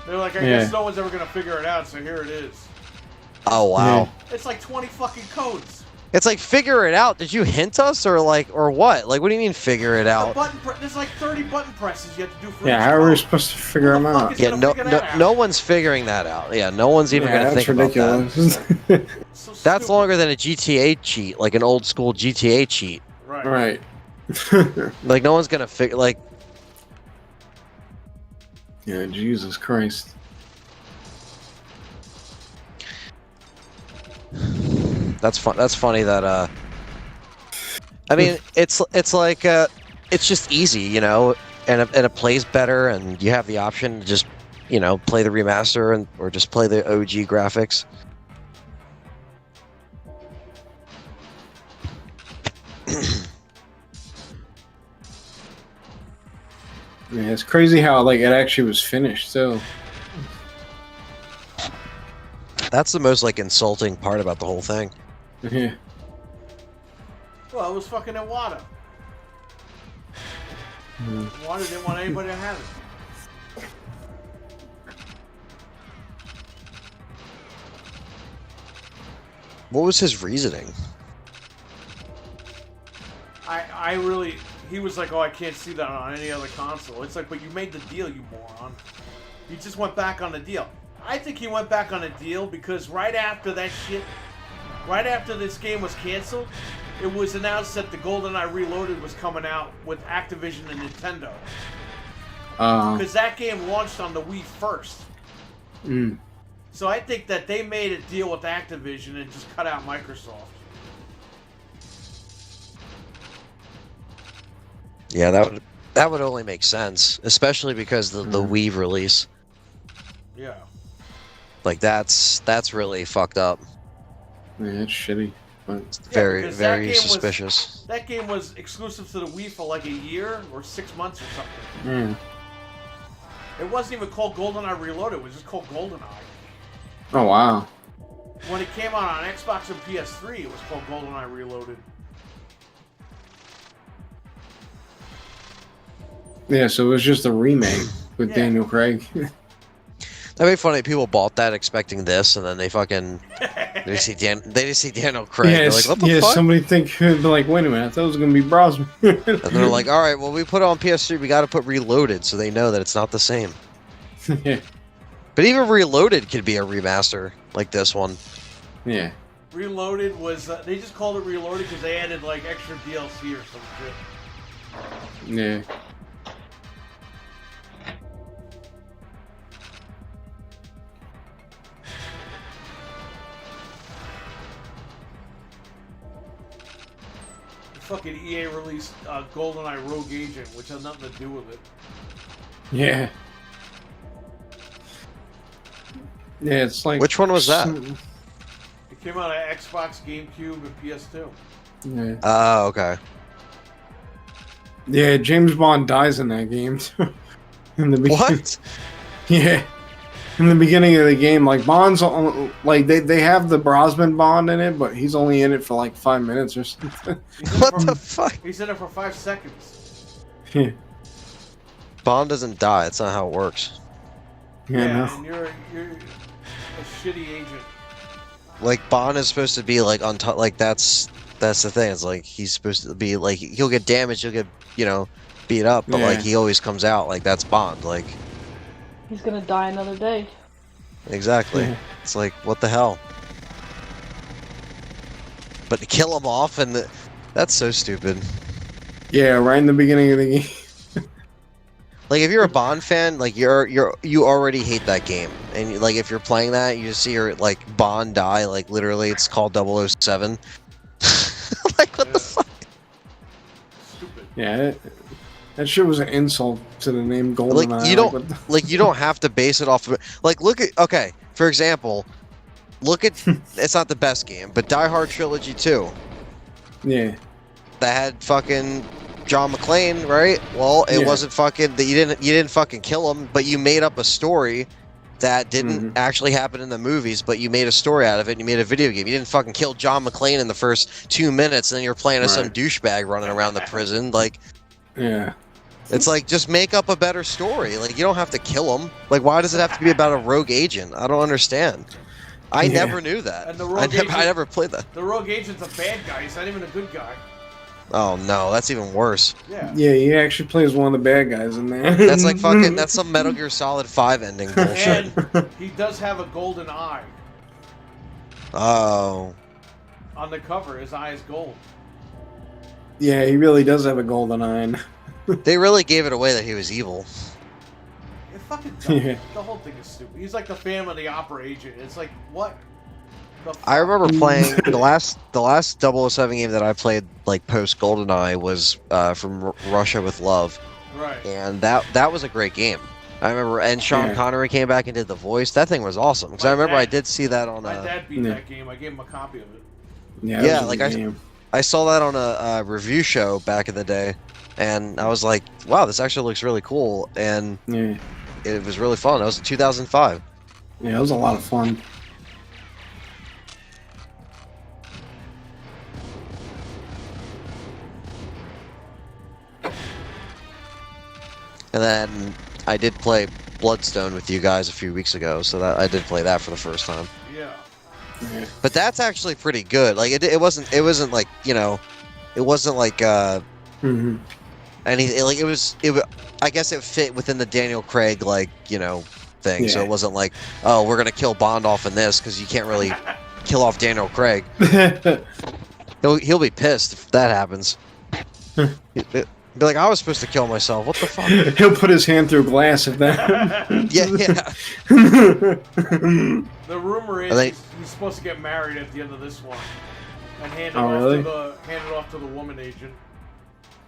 They're like, I Yeah. guess no one's ever gonna figure it out, so here it is. Oh wow. It's like 20 fucking codes. It's like figure it out. Did you hint us or what? Like, what do you mean figure it The out? there's like 30 button presses you have to do for Yeah, each how are we code. supposed to figure Who them the fuck out? is Yeah, gonna no, figure no, that out? no one's figuring that out. Yeah, no one's even Yeah, gonna that's think about that. ridiculous. It's so That's stupid. longer than a GTA cheat, like an old school GTA cheat. Right. Right. Like, no one's gonna figure. Like, Yeah, Jesus Christ. that's fun. That's funny that. I mean, it's like it's just easy, you know, and it plays better, and you have the option to just, you know, play the remaster and or just play the OG graphics. Yeah, it's crazy how like it actually was finished too. That's the most like insulting part about the whole thing. Yeah. Well, it was fucking Iwata. Iwata didn't want anybody to have it. What was his reasoning? I really, he was like, oh, I can't see that on any other console. It's like, but you made the deal, you moron. You just went back on the deal. I think he went back on a deal because right after that shit, right after this game was canceled, it was announced that the GoldenEye Reloaded was coming out with Activision and Nintendo. Because that game launched on the Wii first. Mm. So I think that they made a deal with Activision and just cut out Microsoft. Yeah, that would only make sense, especially because the Wii release. Yeah. Like that's really fucked up. Yeah, it's shitty. But It's very because that very game was- suspicious. That game was exclusive to the Wii for like a year or 6 months or something. mm. It wasn't even called GoldenEye Reloaded, it was just called GoldenEye. Oh wow. When it came out on Xbox and PS3, it was called GoldenEye Reloaded. Yeah, so it was just a remake with Yeah. Daniel Craig. That'd be funny. If people bought that expecting this, and then they fucking they just see Daniel Craig. They're like, what the fuck? somebody think be like, wait a minute, I thought it was gonna be Brosnan. And they're like, all right, well, we put it on PS3. We got to put Reloaded, so they know that it's not the same. yeah. But even Reloaded could be a remaster like this one. Yeah. Reloaded was, they just called it Reloaded because they added like extra DLC or some shit. Yeah. Fucking EA released GoldenEye Rogue Agent, which has nothing to do with it. Yeah. Yeah, it's like Which one was that? It came out on Xbox, GameCube, and PS2. Yeah. Oh, okay. Yeah, James Bond dies in that game. In the beginning. What? Yeah. In the beginning of the game, like Bond's like they have the Brosnan Bond in it, but he's only in it for like 5 minutes or something. He's in What it for, the fuck? He's in it for 5 seconds. yeah. Bond doesn't die. That's not how it works. Yeah. and you're a shitty agent. Like Bond is supposed to be like on top. Like that's the thing. It's like he's supposed to be like he'll get damaged. He'll get beat up. But like Yeah. he always comes out. Like that's Bond. Like He's gonna die another day. exactly. Yeah. It's like what the hell. But to kill him off and that's so stupid. Yeah, right in the beginning of the game. Like if you're a Bond fan, like you already hate that game, and like if you're playing that, you just see your like Bond die. Like literally, it's called 007. Like what the fuck? Stupid. Yeah, that shit was an insult to the name GoldenEye. Like you don't what the- like you don't have to base it off of like look at okay. For example, look at it's not the best game, but Die Hard Trilogy 2 Yeah. that had fucking John McClane, right? Well, it Yeah. wasn't fucking that you didn't fucking kill him, but you made up a story that didn't actually happen in the movies, but you made a story out of it and you made a video game. You didn't fucking kill John McClane in the first 2 minutes and then you're playing as some Right. douchebag running around the prison. Like, Yeah. it's like, just make up a better story. Like, you don't have to kill him. Like, why does it have to be about a rogue agent? I don't understand. I Yeah. never knew that. And the I rogue never, agent- I never played that. The rogue agent's a bad guy. He's not even a good guy. Oh no, that's even worse. Yeah. Yeah, he actually plays one of the bad guys in there. That's like fucking. That's some Metal Gear Solid 5 ending bullshit. And he does have a golden eye. Oh, On the cover, his eye is gold. Yeah, he really does have a golden eye. they really gave it away that he was evil. It's fucking dumb. Yeah. The whole thing is stupid. He's like the Phantom of the Opera agent. It's like, what? The fuck? I remember playing the last 007 game that I played like post GoldenEye was from Russia with Love, Right. and that was a great game. I remember, and Sean Yeah. Connery came back and did the voice. That thing was awesome because I My remember dad- I did see that on My a. dad beat Yeah. that game. I gave him a copy of it. Yeah, Yeah, that was a like good game. I saw that on a review show back in the day, and I was like, "Wow, this actually looks really cool," and Yeah, it was really fun. That was in 2005. yeah, it was a lot of fun. And then I did play Bloodstone with you guys a few weeks ago, so that I did play that for the first time. Yeah. Yeah. But that's actually pretty good. Like it wasn't like, you know, it wasn't like hmm like it was I guess it fit within the Daniel Craig, like, you know, thing. So Yeah. it wasn't like, oh, we're gonna kill Bond off in this because you can't really kill off Daniel Craig. He'll be pissed if that happens. He'll be like, I was supposed to kill myself. What the fuck? He'll put his hand through glass if that. Yeah. The rumor is Are they- he's supposed to get married at the end of this one, and hand it Oh, off really? hand it off to the woman agent.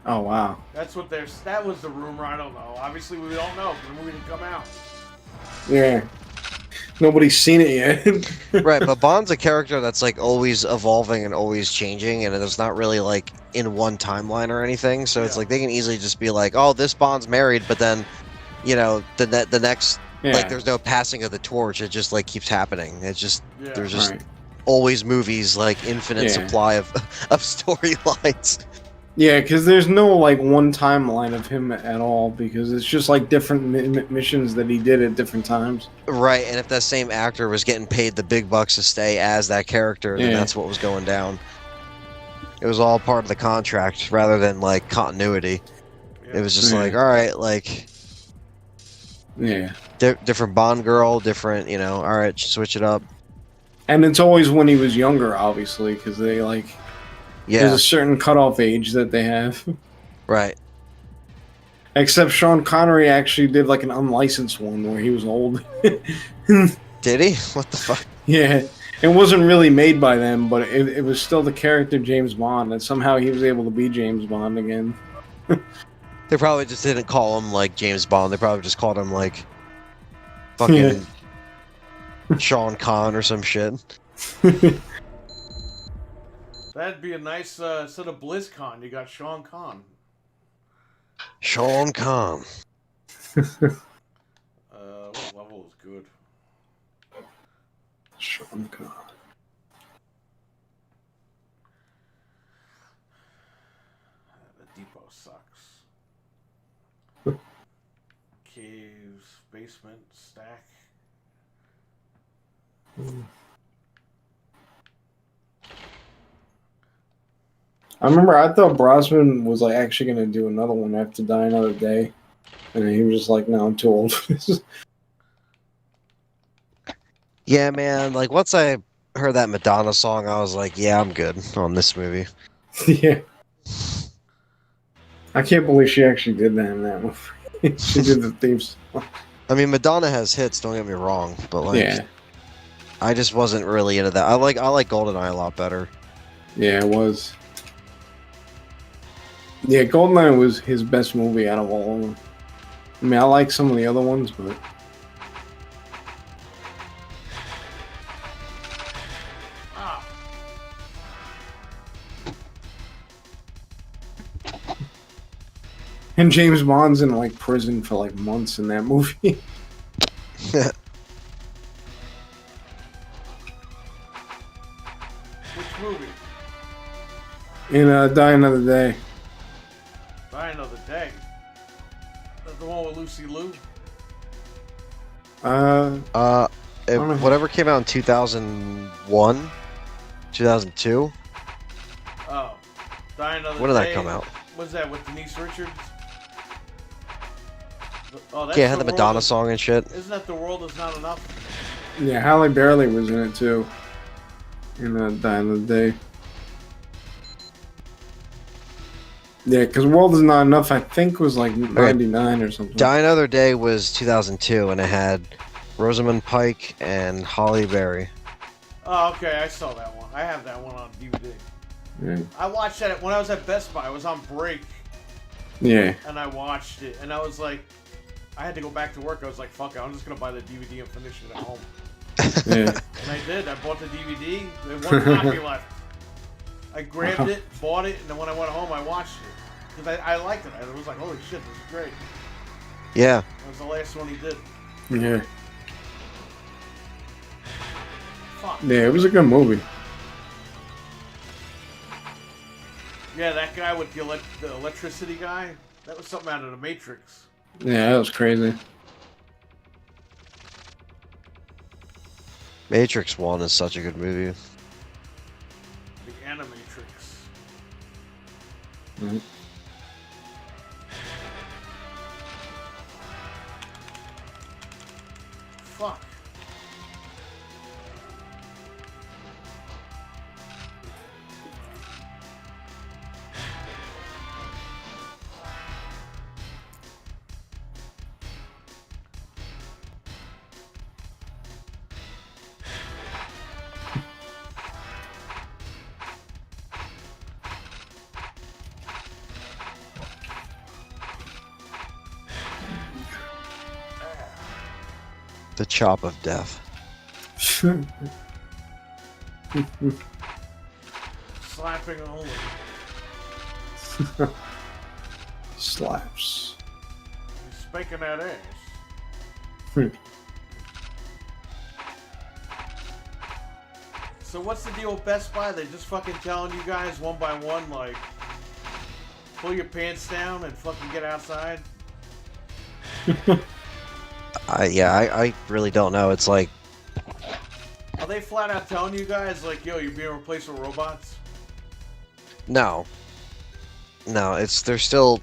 Oh wow. That's what there's. That was the rumor. I don't know. Obviously, we don't know because the movie didn't come out. Yeah. Nobody's seen it yet. Right, but Bond's a character that's like always evolving and always changing, and it's not really like in one timeline or anything. So it's Yeah. like they can easily just be like, "Oh, this Bond's married," but then, you know, the next Yeah. like there's no passing of the torch. It just like keeps happening. It's just Yeah. there's just Right. always movies, like infinite Yeah. supply of of storylines. Yeah, because there's no like one timeline of him at all because it's just like different missions that he did at different times. Right, and if that same actor was getting paid the big bucks to stay as that character, then Yeah. that's what was going down. It was all part of the contract rather than like continuity. It was just Yeah. like, all right, like Yeah. different Bond girl, different, you know, all right, switch it up. And it's always when he was younger, obviously, because they like there's Yeah, a certain cutoff age that they have. right. Except Sean Connery actually did like an unlicensed one where he was old. Did he? What the fuck? Yeah, it wasn't really made by them, but it was still the character James Bond, and somehow he was able to be James Bond again. They probably just didn't call him like James Bond. They probably just called him like fucking Sean Conn or some shit. That'd be a nice set of BlizzCon. You got Sean Conn. Sean Conn. What level is good? Sean Connery. The depot sucks. Caves, basement, stack. I remember I thought Brosnan was like actually going to do another one after Die Another Day, and he was just like, "No, I'm too old for this." Yeah, man. Like once I heard that Madonna song, I was like, yeah, I'm good on this movie. Yeah, I can't believe she actually did that in that movie. She did the theme song. I mean, Madonna has hits. Don't get me wrong, but like, Yeah, I just wasn't really into that. I like GoldenEye a lot better. yeah, it was. Yeah, Goldeneye was his best movie out of all of them. I mean, I like some of the other ones, but Ah, and James Bond's in like prison for like months in that movie. In Die Another Day. Die Another Day. That's the one with Lucy Liu. Don't know. Whatever came out in 2001, 2002. Oh. Die Another Day. When did that come out? Was that with Denise Richards? Oh, that's Yeah, it had The the World Madonna Is- song and shit. Isn't that The World Is Not Enough? Yeah, Halle Berry was in it too. In Die Another Day. Yeah, because World Is Not Enough, I think, was like 99 or something. Die Another Day was 2002, and it had Rosamund Pike and Halle Berry. Oh, okay, I saw that one. I have that one on DVD. Yeah. I watched that when I was at Best Buy. I was on break, Yeah. and I watched it, and I was like, I had to go back to work. I was like, fuck it, I'm just gonna buy the DVD and finish it at home. Yeah. And I did. I bought the DVD. There was one copy left. I grabbed it, bought it, and then when I went home, I watched it. Because I liked it. I was like, holy shit, this is great. Yeah. That was the last one he did. Yeah. Fuck. Yeah, it was a good movie. Yeah, that guy with the electricity guy, that was something out of the Matrix. Yeah, that was crazy. Matrix 1 is such a good movie. The Animatrix. Mhm. Fuck. The Chop of Death. Slapping only. Slaps. He's spanking that ass. So what's the deal with Best Buy? They're just fucking telling you guys one by one, like, pull your pants down and fucking get outside? I really don't know. It's like, Are they flat out telling you guys, like, yo, you're being replaced with robots? no. No, they're still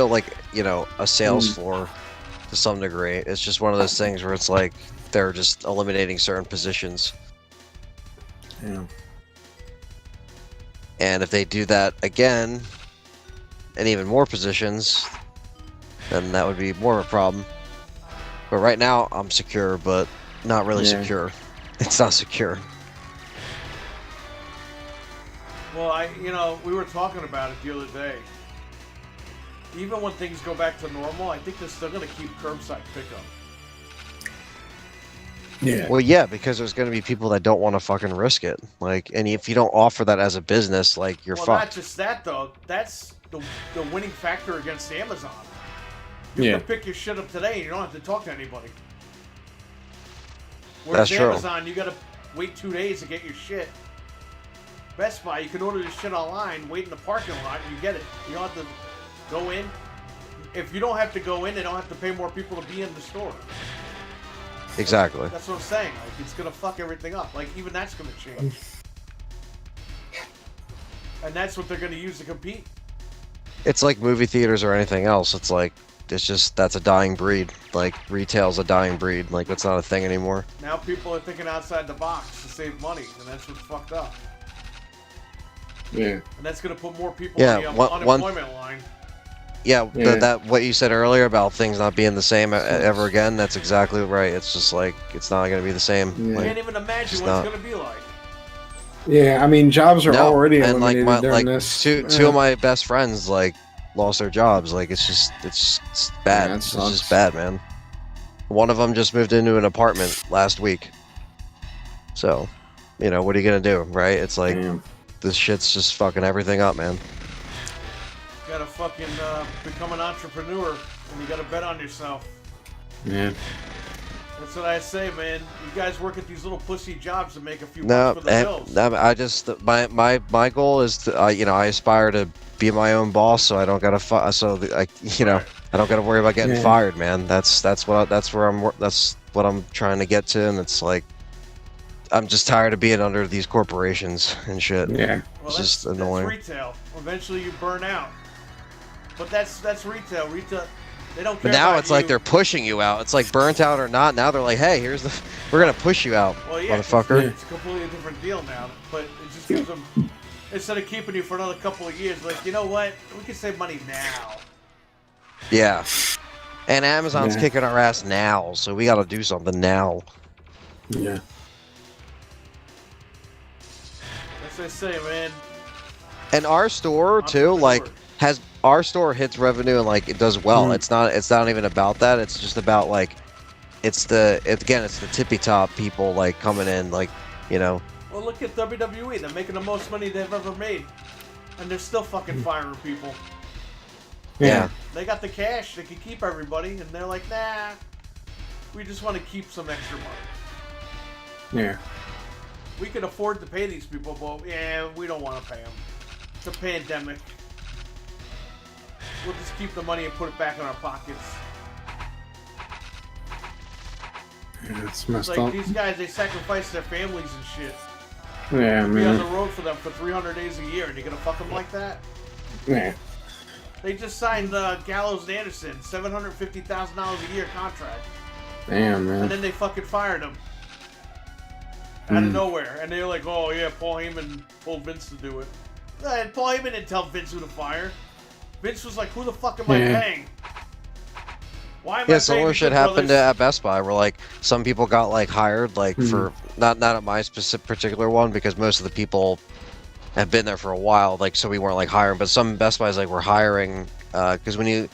like, you know, a sales floor to some degree. It's just one of those things where it's like they're just eliminating certain positions. Yeah. And if they do that again, and even more positions, then that would be more of a problem. But right now, I'm secure, but not really Yeah. secure. It's not secure. Well, we were talking about it the other day. Even when things go back to normal, I think they're still going to keep curbside pickup. Yeah. Well, yeah, because there's going to be people that don't want to fucking risk it. Like, and if you don't offer that as a business, like, you're Well, fucked. not just that, though. That's the winning factor against Amazon. You Yeah. can pick your shit up today and you don't have to talk to anybody. That's Whereas true. Amazon, you gotta wait 2 days to get your shit. Best Buy, you can order this shit online, wait in the parking lot, and you get it. You don't have to go in. If you don't have to go in, they don't have to pay more people to be in the store. Exactly. That's what I'm saying. Like, it's gonna fuck everything up. Like, even that's gonna change. And that's what they're gonna use to compete. It's like movie theaters or anything else. It's like, that's a dying breed. Like, retail's a dying breed. Like, that's not a thing anymore. Now people are thinking outside the box to save money, and that's what's fucked up. Yeah. And that's gonna put more people Yeah, on the unemployment line. Yeah, Yeah. that what you said earlier about things not being the same ever again, that's exactly right. It's just like, it's not going to be the same. Yeah. I Like, can't even imagine It's what not. it's gonna be like. Yeah, I mean, jobs are no, already and like eliminated during like this. two of my best friends like lost their jobs. Like, it's bad. Yeah, it It's sucks. just bad, man. One of them just moved into an apartment last week. So, you know, what are you gonna do, right? It's like, Damn. this shit's just fucking everything up, man. You gotta fucking become an entrepreneur, and you gotta bet on yourself. Yeah. That's what I say, man. You guys work at these little pussy jobs to make a few No, bucks for the bills. I just my goal is to I aspire to be my own boss, so I don't gotta I don't gotta worry about getting fired, man. That's what I'm trying to get to, and it's like I'm just tired of being under these corporations and shit. Yeah. Well, It's just annoying. That's retail. Eventually, you burn out. But that's retail. Retail, they don't care. But now about it's like you. they're pushing you out. It's like burnt out or not. Now they're like, hey, we're gonna push you out, Well, yeah, motherfucker. It's a completely different deal now. But it just gives them, instead of keeping you for another couple of years, like, you know what? We can save money now. Yeah. And Amazon's kicking our ass now, so we gotta do something now. Yeah. That's what I say, man. And our store too, like, our store hits revenue and like it does well. It's not even about that. It's just about like, it's the tippy top people like coming in, like, you know. Well, look at WWE. They're making the most money they've ever made, and they're still fucking firing people. Yeah. They got the cash. They can keep everybody, and they're like, nah. We just want to keep some extra money. Yeah. We can afford to pay these people, but yeah, we don't want to pay them. It's a pandemic. We'll just keep the money and put it back in our pockets. Yeah, it's It's messed like up. these guys, they sacrifice their families and shit. Yeah, Be on the man. road for them for 300 days a year, and you're gonna fuck them like that? Yeah. They just signed Gallows and Anderson, $750,000 a year contract, Damn, man. and then they fucking fired him out of nowhere. And they're like, "Oh yeah, Paul Heyman told Vince to do it." And Paul Heyman didn't tell Vince who to fire. Vince was like, "Who the fuck am I paying? Why am I paying?" Similar shit happened at Best Buy, where like some people got like hired like for not at my specific particular one, because most of the people have been there for a while, like, so we weren't like hiring, but some Best Buys like were hiring, because when you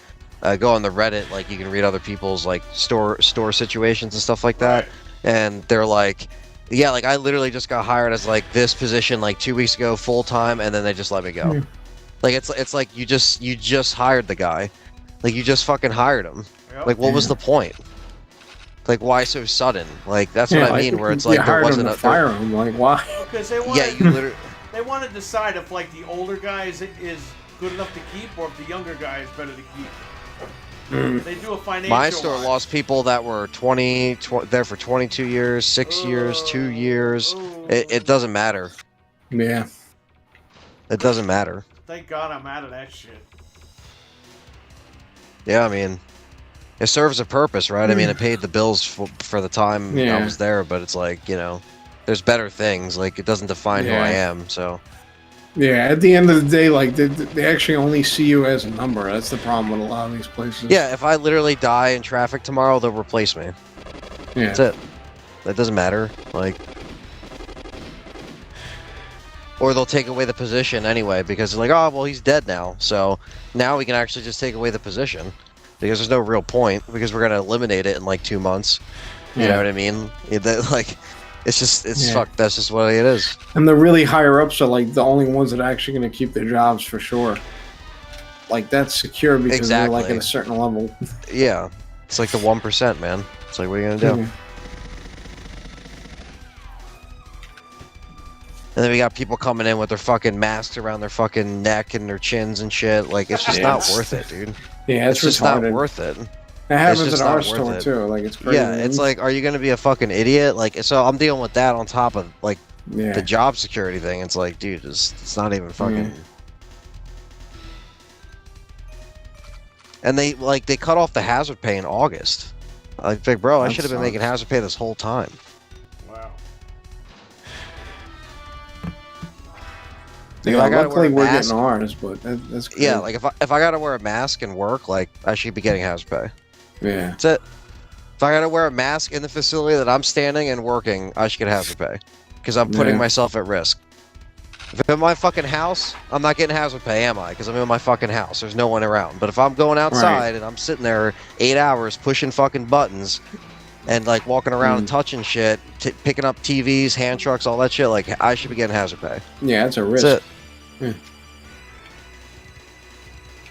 go on the Reddit, like you can read other people's like store situations and stuff like that, and they're like, yeah, like I literally just got hired as like this position like 2 weeks ago full time, and then they just let me go. Like it's like you just hired the guy, like you just fucking hired him. Yep. Like what was the point? Like why so sudden? Like that's what I mean, where it's like there hired wasn't him to fire him. Like why? Because they want Yeah, you literally. they want to decide if like the older guy is good enough to keep, or if the younger guy is better to keep. They do a financial. My store line. lost people that were 20 there for 22 years, 6 years, 2 years. It doesn't matter. Yeah. It doesn't matter. Thank God I'm out of that shit. Yeah, I mean, it serves a purpose, right? I mean, it paid the bills for the time I was there, but it's like, you know, there's better things. Like, it doesn't define who I am, so. Yeah, at the end of the day, like, they actually only see you as a number. That's the problem with a lot of these places. Yeah, if I literally die in traffic tomorrow, they'll replace me. Yeah. That's it. That doesn't matter. Like, or they'll take away the position anyway, because they're like, oh, well, he's dead now. So now we can actually just take away the position, because there's no real point, because we're going to eliminate it in like 2 months. You know what I mean? Like, it's fucked. That's just what it is. And the really higher ups are like the only ones that are actually going to keep their jobs for sure. Like, that's secure because they're like at a certain level. Yeah. It's like the 1%, man. It's like, what are you going to do? And then we got people coming in with their fucking masks around their fucking neck and their chins and shit. Like, it's just not worth it, dude. Yeah, it's just not worth it. It happens at our store too. Like, it's crazy. Yeah, it's like, are you gonna be a fucking idiot? Like, so I'm dealing with that on top of like the job security thing. It's like, dude, it's not even fucking. And they cut off the hazard pay in August. Like, bro, I should have been making hazard pay this whole time. Wow. Yeah, luckily we're getting ours, but that's crazy. Yeah, like if I gotta wear a mask and work, like I should be getting hazard pay. Yeah. That's it. If I gotta wear a mask in the facility that I'm standing and working, I should get hazard pay, because I'm putting myself at risk. If I'm in my fucking house, I'm not getting hazard pay, am I? Because I'm in my fucking house. There's no one around. But if I'm going outside and I'm sitting there 8 hours pushing fucking buttons and like walking around and touching shit, picking up TVs, hand trucks, all that shit, like I should be getting hazard pay. Yeah, it's a risk. That's it. Yeah.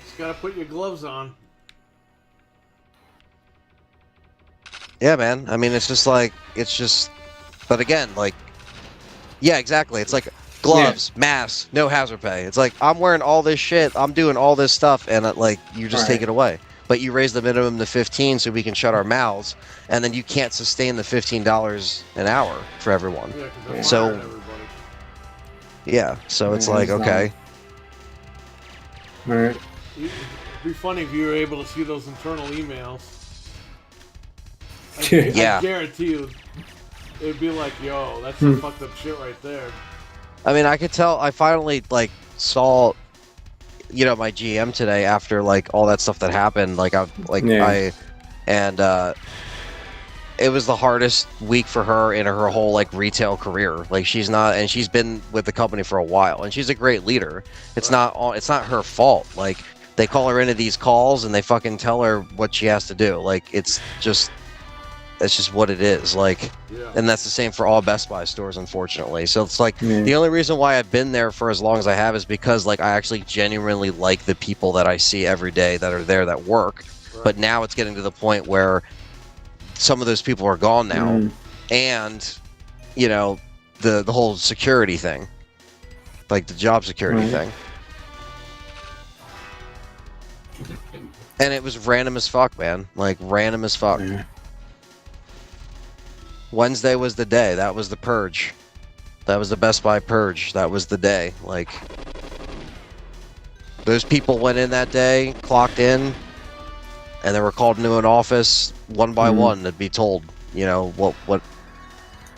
Just gotta put your gloves on. Yeah, man. I mean, it's just like but again, like, yeah, exactly. It's like gloves, masks, no hazard pay. It's like I'm wearing all this shit, I'm doing all this stuff, and like you just take it away. But you raise the minimum to 15 so we can shut our mouths, and then you can't sustain the $15 an hour for everyone. Yeah, 'cause they're So- firing everybody. Yeah, so it's Yeah, like, it's okay. All right. It'd be funny if you were able to see those internal emails. Yeah. I guarantee you, it'd be like, yo, that's some fucked up shit right there. I mean, I could tell. I finally like saw, my GM today after like all that stuff that happened. Like it was the hardest week for her in her whole like retail career. Like she's been with the company for a while, and she's a great leader. It's not her fault. Like they call her into these calls and they fucking tell her what she has to do. Like it's just what it is. Like. Yeah. And that's the same for all Best Buy stores, unfortunately. So it's like Yeah. the only reason why I've been there for as long as I have is because like I actually genuinely like the people that I see every day that are there that work. Right. But now it's getting to the point where some of those people are gone now, and the whole security thing, like the job security thing. And it was random as fuck, man. Like random as fuck. Yeah. Wednesday was the day. That was the purge. That was the Best Buy purge. That was the day. Like, those people went in that day, clocked in, and they were called into an office one by one to be told, what.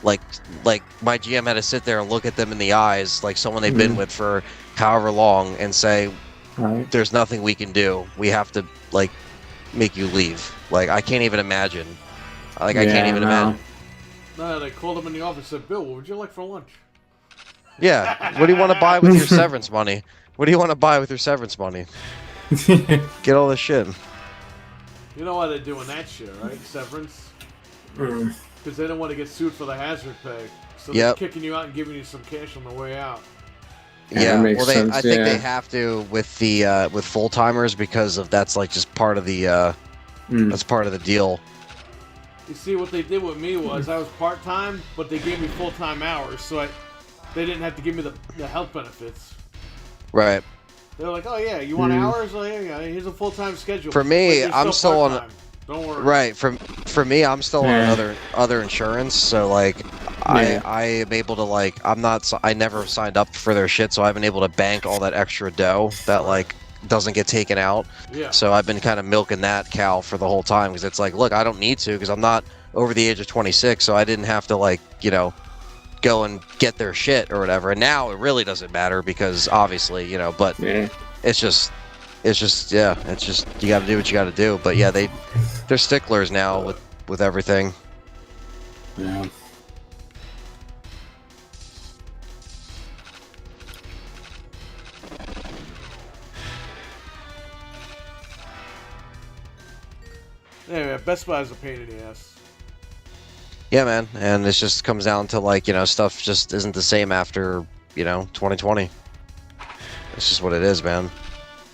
Like my GM had to sit there and look at them in the eyes, like someone they've been with for however long, and say, "There's nothing we can do. We have to like make you leave." Like I can't even imagine. Like I can't even imagine. No, they called him in the office and said, Bill, what would you like for lunch? Yeah. What do you want to buy with your severance money? What do you want to buy with your severance money? Get all this shit. You know why they're doing that shit, right? Severance? Because they don't want to get sued for the hazard pay. So they're kicking you out and giving you some cash on the way out. Yeah, that makes well, sense, I think they have to with the with full timers because of that's like just part of the that's part of the deal. You see, what they did with me was I was part-time, but they gave me full-time hours, so they didn't have to give me the health benefits. Right. They were like, oh, yeah, you want hours? Oh, yeah, here's a full-time schedule. For me, But you're I'm still on... part-time. Don't worry. Right. For me, I'm still on other insurance, so, like, I am able to, like, I never signed up for their shit, so I've been able to bank all that extra dough that, like, doesn't get taken out. Yeah. So I've been kind of milking that cow for the whole time because it's like, look, I don't need to because I'm not over the age of 26, so I didn't have to like, go and get their shit or whatever. And now it really doesn't matter because obviously, but it's just you got to do what you got to do. But yeah, they're sticklers now with everything. Yeah. Yeah, Best Buy is a pain in the ass. Yeah, man, and it just comes down to like, stuff just isn't the same after, 2020. It's just what it is, man.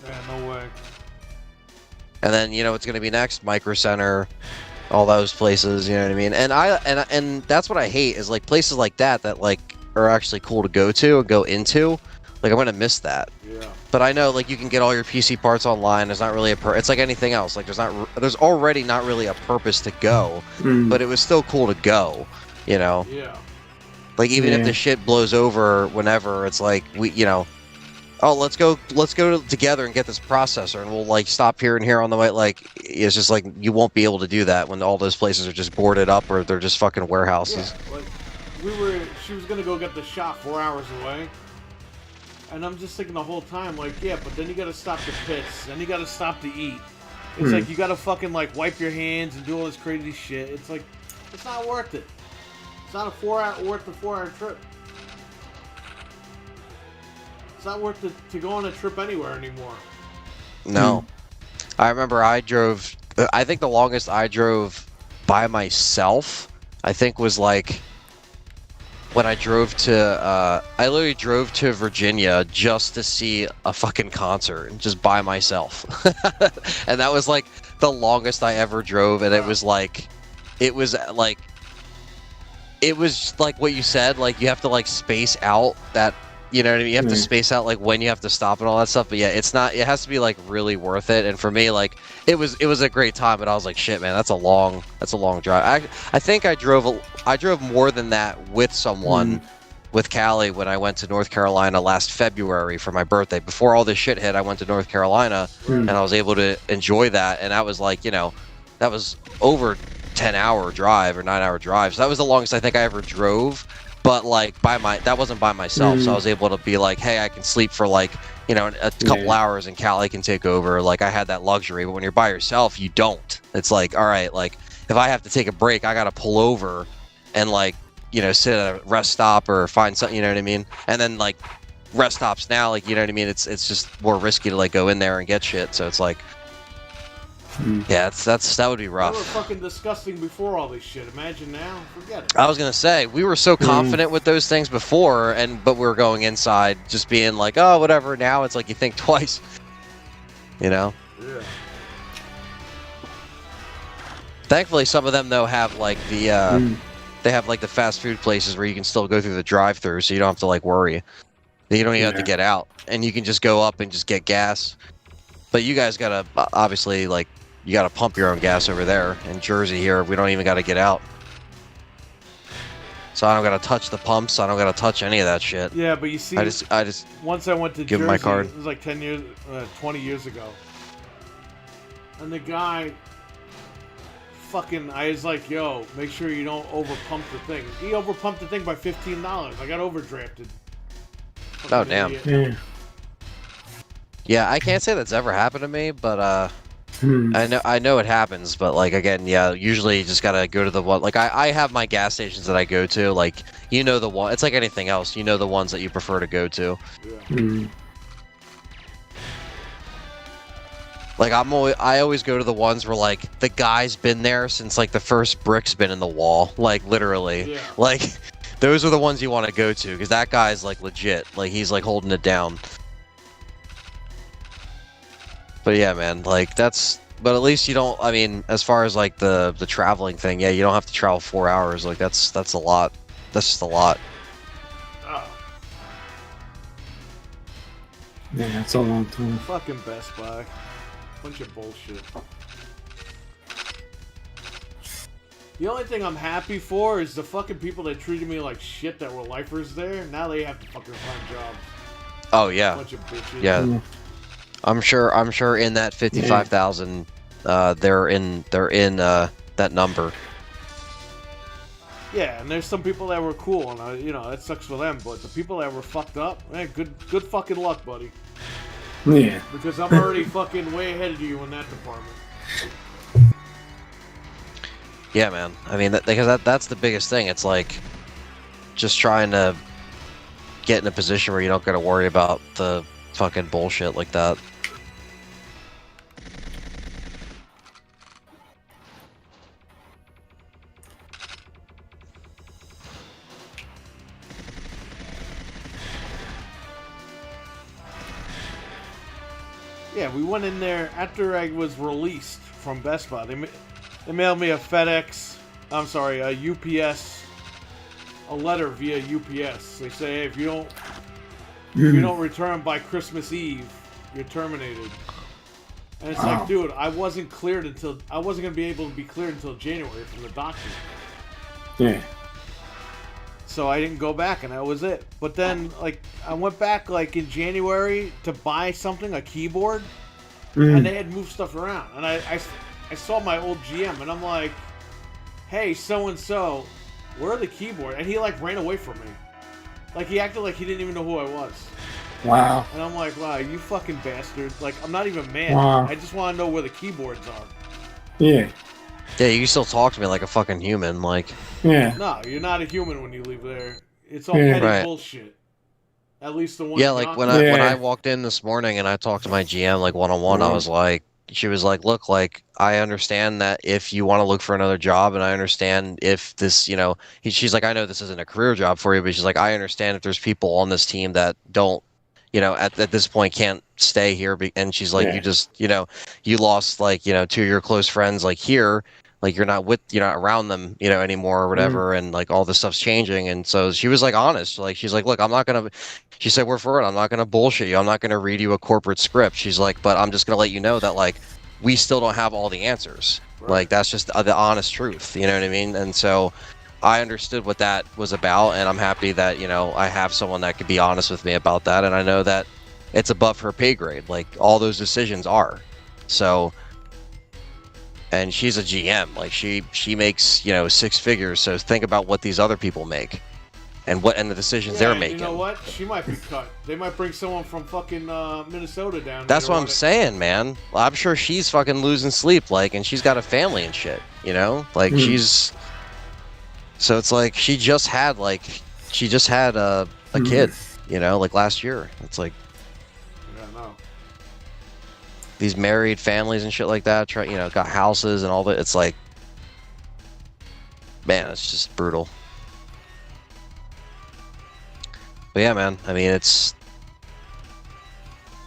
Yeah, no way. And then, what's going to be next? Micro Center, all those places, you know what I mean? And and that's what I hate is like places like that like are actually cool to go to and go into. Like I'm going to miss that. Yeah. But I know like you can get all your PC parts online. There's not really it's like anything else. Like there's already not really a purpose to go, but it was still cool to go, Yeah. Like even if the shit blows over whenever, it's like oh, let's go together and get this processor, and we'll like stop here and here on the way. Like it's just like you won't be able to do that when all those places are just boarded up or they're just fucking warehouses. Yeah, like she was gonna go get the shop 4 hours away, and I'm just thinking the whole time, like, yeah, but then you gotta stop to piss, then you gotta stop to eat. It's like you gotta fucking like wipe your hands and do all this crazy shit. It's like it's not worth it. It's not worth the 4 hour trip. It's not worth it to go on a trip anywhere anymore. No. I remember I think the longest I drove by myself, I think was like when I drove to, I literally drove to Virginia just to see a fucking concert, just by myself. And that was like the longest I ever drove, and it was like it was like what you said, like you have to like space out that, you know what I mean? You have to space out like when you have to stop and all that stuff. But yeah, it has to be like really worth it. And for me, like it was a great time, but I was like, shit, man, that's a long drive. I think I drove more than that with someone, with Callie, when I went to North Carolina last February for my birthday. Before all this shit hit, I went to North Carolina and I was able to enjoy that. And that was like, you know, that was over 10-hour drive or 9-hour drive. So that was the longest I think I ever drove. But like that wasn't by myself, so I was able to be like, hey, I can sleep for like, you know, a couple hours and Callie can take over. Like I had that luxury. But when you're by yourself, you don't. It's like, all right, like if I have to take a break, I gotta pull over and like, you know, sit at a rest stop or find something, you know what I mean? And then like rest stops now, like, you know what I mean? It's just more risky to like go in there and get shit. So it's like, yeah, that would be rough. They were fucking disgusting before all this shit. Imagine now, forget it. I was gonna say, we were so confident with those things before, but we were going inside just being like, oh, whatever. Now it's like you think twice, you know? Yeah. Thankfully, some of them though have like the they have like the fast food places where you can still go through the drive-through, so you don't have to like worry. You don't even have to get out, and you can just go up and just get gas. But you guys gotta obviously like. You got to pump your own gas over there. In Jersey here, we don't even got to get out. So I don't got to touch the pumps. I don't got to touch any of that shit. Yeah, but you see, I just once I went to give Jersey, my card. it was like 20 years ago. And the guy, I was like, yo, make sure you don't overpump the thing. He overpumped the thing by $15. I got overdrafted. Oh, damn. Yeah, I can't say that's ever happened to me, but I know it happens, but like again, yeah, usually you just gotta go to the one. Like I have my gas stations that I go to. Like, you know, the one. It's like anything else. You know the ones that you prefer to go to. Yeah. Like I always go to the ones where like the guy's been there since like the first brick's been in the wall. Like literally. Yeah. Like those are the ones you want to go to because that guy's like legit. Like he's like holding it down. But yeah, man, like but at least you don't, I mean, as far as like the traveling thing, yeah, you don't have to travel 4 hours. Like that's a lot. That's just a lot. Oh. Yeah, that's a long time. Fucking Best Buy. Bunch of bullshit. The only thing I'm happy for is the fucking people that treated me like shit that were lifers there. Now they have to fucking find jobs. Oh yeah. Bunch of bitches. Yeah. I'm sure in that 55,000, they're in that number. Yeah, and there's some people that were cool, and you know that sucks for them. But the people that were fucked up, man, good fucking luck, buddy. Yeah. Because I'm already fucking way ahead of you in that department. Yeah, man. I mean, because that's the biggest thing. It's like just trying to get in a position where you don't got to worry about the fucking bullshit like that. Yeah, we went in there after I was released from Best Buy. They mailed me a UPS, a letter via UPS. They say, hey, if you don't return by Christmas Eve, you're terminated. And it's like, dude, I wasn't gonna be able to be cleared until January from the doctor. Yeah. So I didn't go back, and that was it. But then, like, I went back, like, in January to buy something, a keyboard, and they had moved stuff around. And I saw my old GM, and I'm like, hey, so-and-so, where are the keyboard? And he, like, ran away from me. Like, he acted like he didn't even know who I was. Wow. And I'm like, wow, you fucking bastard. Like, I'm not even mad. Wow. I just want to know where the keyboards are. Yeah. Yeah, you can still talk to me like a fucking human, like. Yeah. No, you're not a human when you leave there. It's all petty Right. bullshit. At least the one. Yeah, like when I walked in this morning and I talked to my GM like one-on-one, I was like, she was like, look, like I understand that if you want to look for another job, and I understand if this, you know, she's like, I know this isn't a career job for you, but she's like, I understand if there's people on this team that don't, you know, at this point can't stay here, and she's like, you just, you know, you lost like, you know, two of your close friends like here, like you're not around them, anymore or whatever, and like all this stuff's changing. And so she was like honest, like she's like, look, I'm not gonna, she said, word for it, I'm not gonna bullshit you, I'm not gonna read you a corporate script. She's like, but I'm just gonna let you know that like we still don't have all the answers. Right. Like that's just the honest truth, you know what I mean? And so I understood what that was about, and I'm happy that I have someone that could be honest with me about that, and I know that it's above her pay grade, like all those decisions are. So, and she's a GM, like she makes 6 figures. So think about what these other people make, and the decisions they're making. You know what? She might be cut. They might bring someone from fucking Minnesota down. That's there what I'm saying, man. I'm sure she's fucking losing sleep, like, and she's got a family and shit, like she's. So it's like she just had a kid, like last year. It's like. Yeah, no. These married families and shit like that, got houses and all that. It's like, man, it's just brutal. But yeah, man, I mean, it's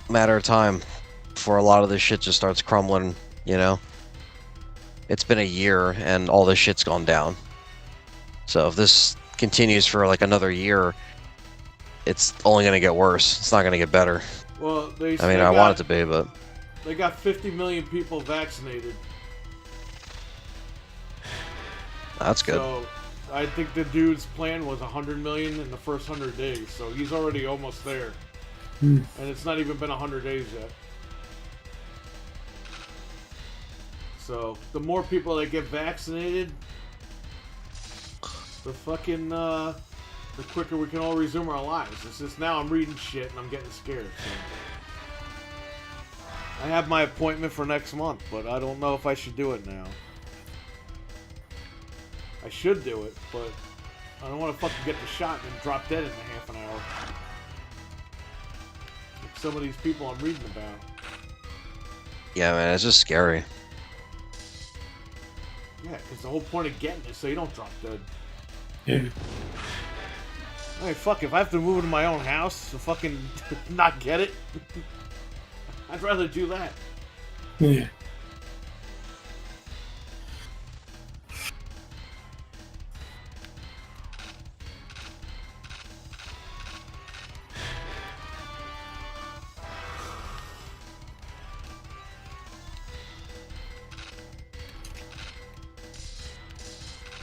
a matter of time before a lot of this shit just starts crumbling, It's been a year and all this shit's gone down. So if this continues for like another year, it's only going to get worse. It's not going to get better. Well, I want it to be, but... They got 50 million people vaccinated. That's good. So, I think the dude's plan was 100 million in the first 100 days. So he's already almost there. And it's not even been 100 days yet. So, the more people that get vaccinated, the fucking, the quicker we can all resume our lives. It's just now I'm reading shit and I'm getting scared. So. I have my appointment for next month, but I don't know if I should do it now. I should do it, but I don't want to fucking get the shot and then drop dead in a half an hour. Like some of these people I'm reading about. Yeah, man, it's just scary. Yeah, because the whole point of getting it so you don't drop dead. Yeah. I mean, fuck, if I have to move into my own house to fucking not get it, I'd rather do that. Yeah.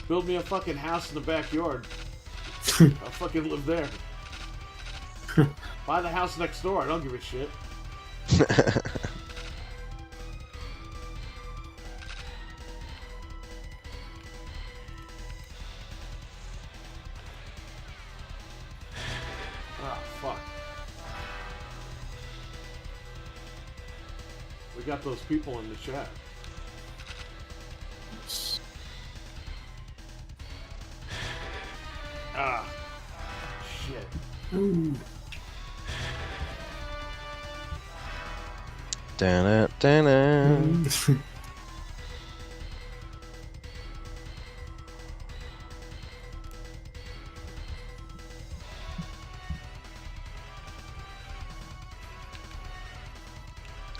Build me a fucking house in the backyard. I'll fucking live there. Buy the house next door, I don't give a shit. Ah, fuck. We got those people in the chat. Ah, shit. Ooh. Da-na.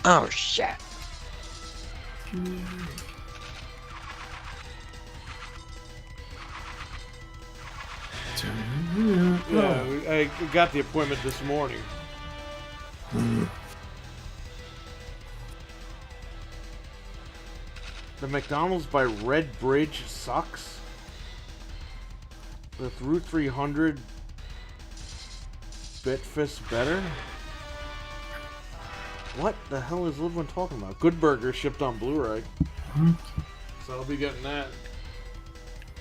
Oh shit. Yeah, I got the appointment this morning. The McDonald's by Red Bridge sucks. With Route 300 Bitfist better? What the hell is Livwin talking about? Good Burger shipped on Blu-ray. So I'll be getting that.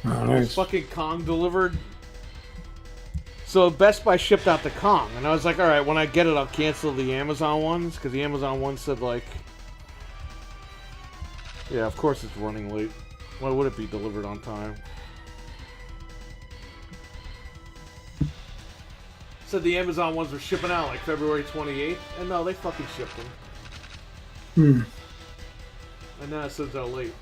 Oh, nice. Fucking Kong delivered. So Best Buy shipped out the Kong, and I was like, alright, when I get it, I'll cancel the Amazon ones, because the Amazon ones said, like... Yeah, of course it's running late. Why would it be delivered on time? Said the Amazon ones were shipping out like February 28th, and no, they fucking shipped them. And now it says they're late.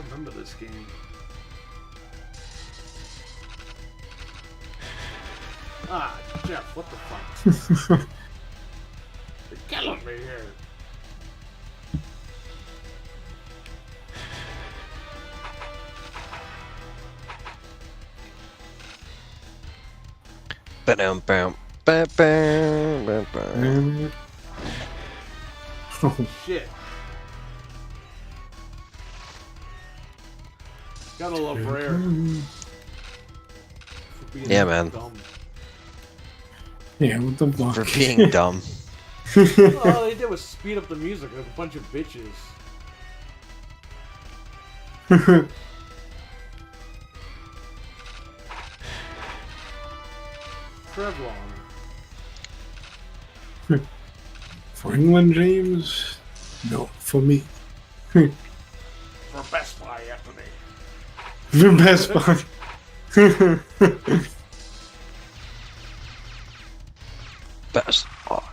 remember this game. Ah, Jeff, what the fuck? They're killing me here. Ba-dum, bam, ba, bam, ba, ba. Shit. Gotta love Rare. For being Yeah, man. dumb. Yeah, what the fuck? For being dumb. All they did was speed up the music like a bunch of bitches. Trevlon. For England, James? No, for me. For Best Buy, Anthony. The Best Buy. Best. Oh.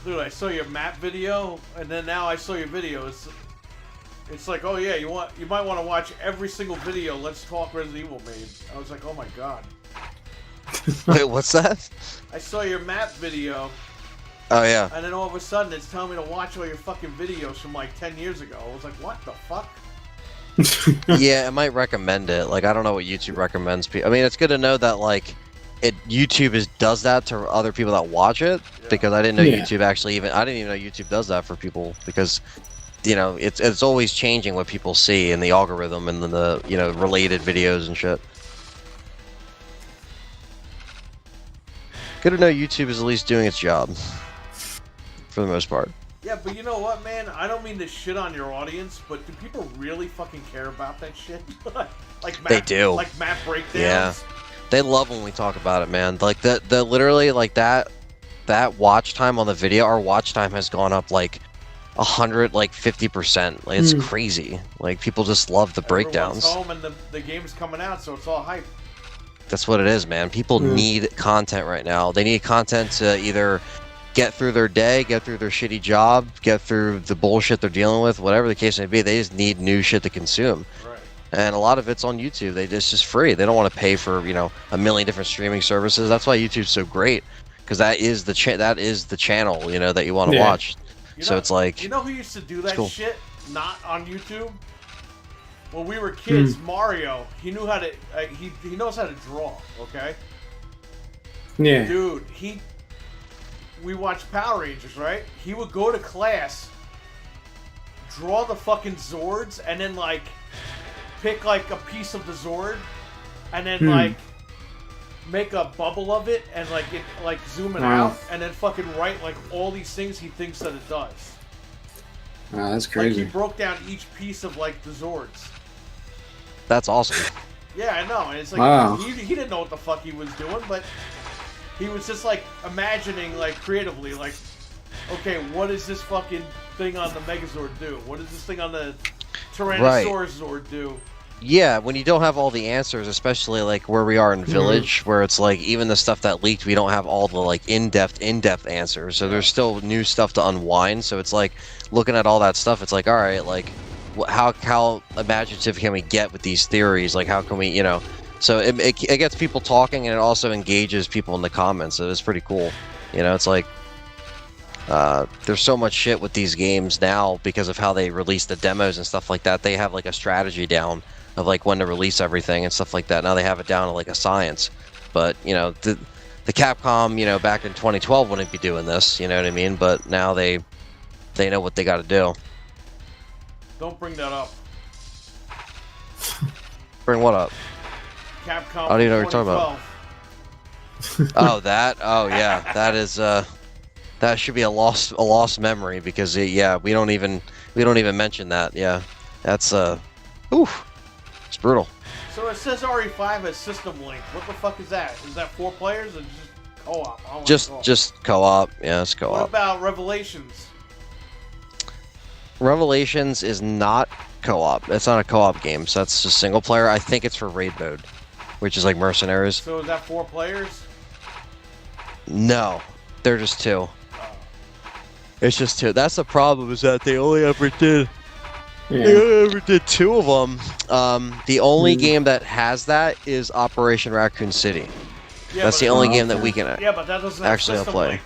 Dude, I saw your map video, and then now I saw your video. It's like, oh yeah, you might want to watch every single video Let's Talk Resident Evil made. I was like, oh my god. Wait, what's that? I saw your map video, Oh, yeah. and then all of a sudden it's telling me to watch all your fucking videos from like 10 years ago. I was like, what the fuck? Yeah, it might recommend it. Like, I don't know what YouTube recommends people. I mean, it's good to know that, like, YouTube does that to other people that watch it, Yeah. because I didn't know Yeah. YouTube actually I didn't even know YouTube does that for people, because, you know, it's always changing what people see in the algorithm and the you know, related videos and shit. Good to know YouTube is at least doing its job, for the most part. Yeah, but you know what, man? I don't mean to shit on your audience, but do people really fucking care about that shit? Like map, They do. Like map breakdowns? Yeah. They love when we talk about it, man. Like the literally like that watch time on the video, our watch time has gone up like 50%. Like, it's crazy. Like, people just love the breakdowns. Everyone's home and the game's coming out, so it's all hype. That's what it is, man. People need content right now. They need content to either get through their day, get through their shitty job, get through the bullshit they're dealing with, whatever the case may be. They just need new shit to consume. Right. And a lot of it's on YouTube. It's just free. They don't want to pay for, you know, a million different streaming services. That's why YouTube's so great, because that is the channel, you know, that you want to watch. So it's like, you know who used to do that cool. shit? Not on YouTube. When we were kids, Mario, he knew how to. He knows how to draw. Okay. Yeah. Dude, we watched Power Rangers, right? He would go to class, draw the fucking Zords, and then like pick like a piece of the Zord, and then like make a bubble of it and like zoom it out, and then fucking write like all these things he thinks that it does. Wow, that's Like crazy. he broke down each piece of like the Zords. that's awesome. Yeah, I know. And it's like Wow. he didn't know what the fuck he was doing, but he was just like imagining like creatively, like, okay, what does this fucking thing on the Megazord do? What does this thing on the Tyrannosaurus Zord do? Yeah, when you don't have all the answers, especially like where we are in Village, where it's like even the stuff that leaked, we don't have all the like in-depth answers. So there's still new stuff to unwind. So it's like looking at all that stuff. It's like, all right, like how imaginative can we get with these theories? Like how can we, you know? So it gets people talking, and it also engages people in the comments. So it's pretty cool. You know, it's like there's so much shit with these games now because of how they release the demos and stuff like that. They have like a strategy down of like when to release everything and stuff like that. Now they have it down to like a science. But you know, the Capcom, you know, back in 2012 wouldn't be doing this. You know what I mean? But now they know what they got to do. Don't bring that up. Bring what up? Capcom. I don't even know what you're talking about. Oh, that. Oh, yeah. That is. That should be a lost memory because yeah, we don't even mention that. Yeah, that's oof, it's brutal. So it says RE5 has system link. What the fuck is that? Is that 4 players or just co-op? I want co-op. Just co-op. Yeah, it's What co-op. about Revelations? Revelations is not co-op. It's not a co-op game. So that's just single player. I think it's for raid mode, which is like mercenaries. So is that 4 players? No, they're just 2. It's just 2. That's the problem, is that they only ever did I Yeah. never did 2 of them. The only Mm. game that has that is Operation Raccoon City. Yeah, That's but the it- only Oh, game that okay. we can. Yeah, but that doesn't have Actually, I'll system play. link.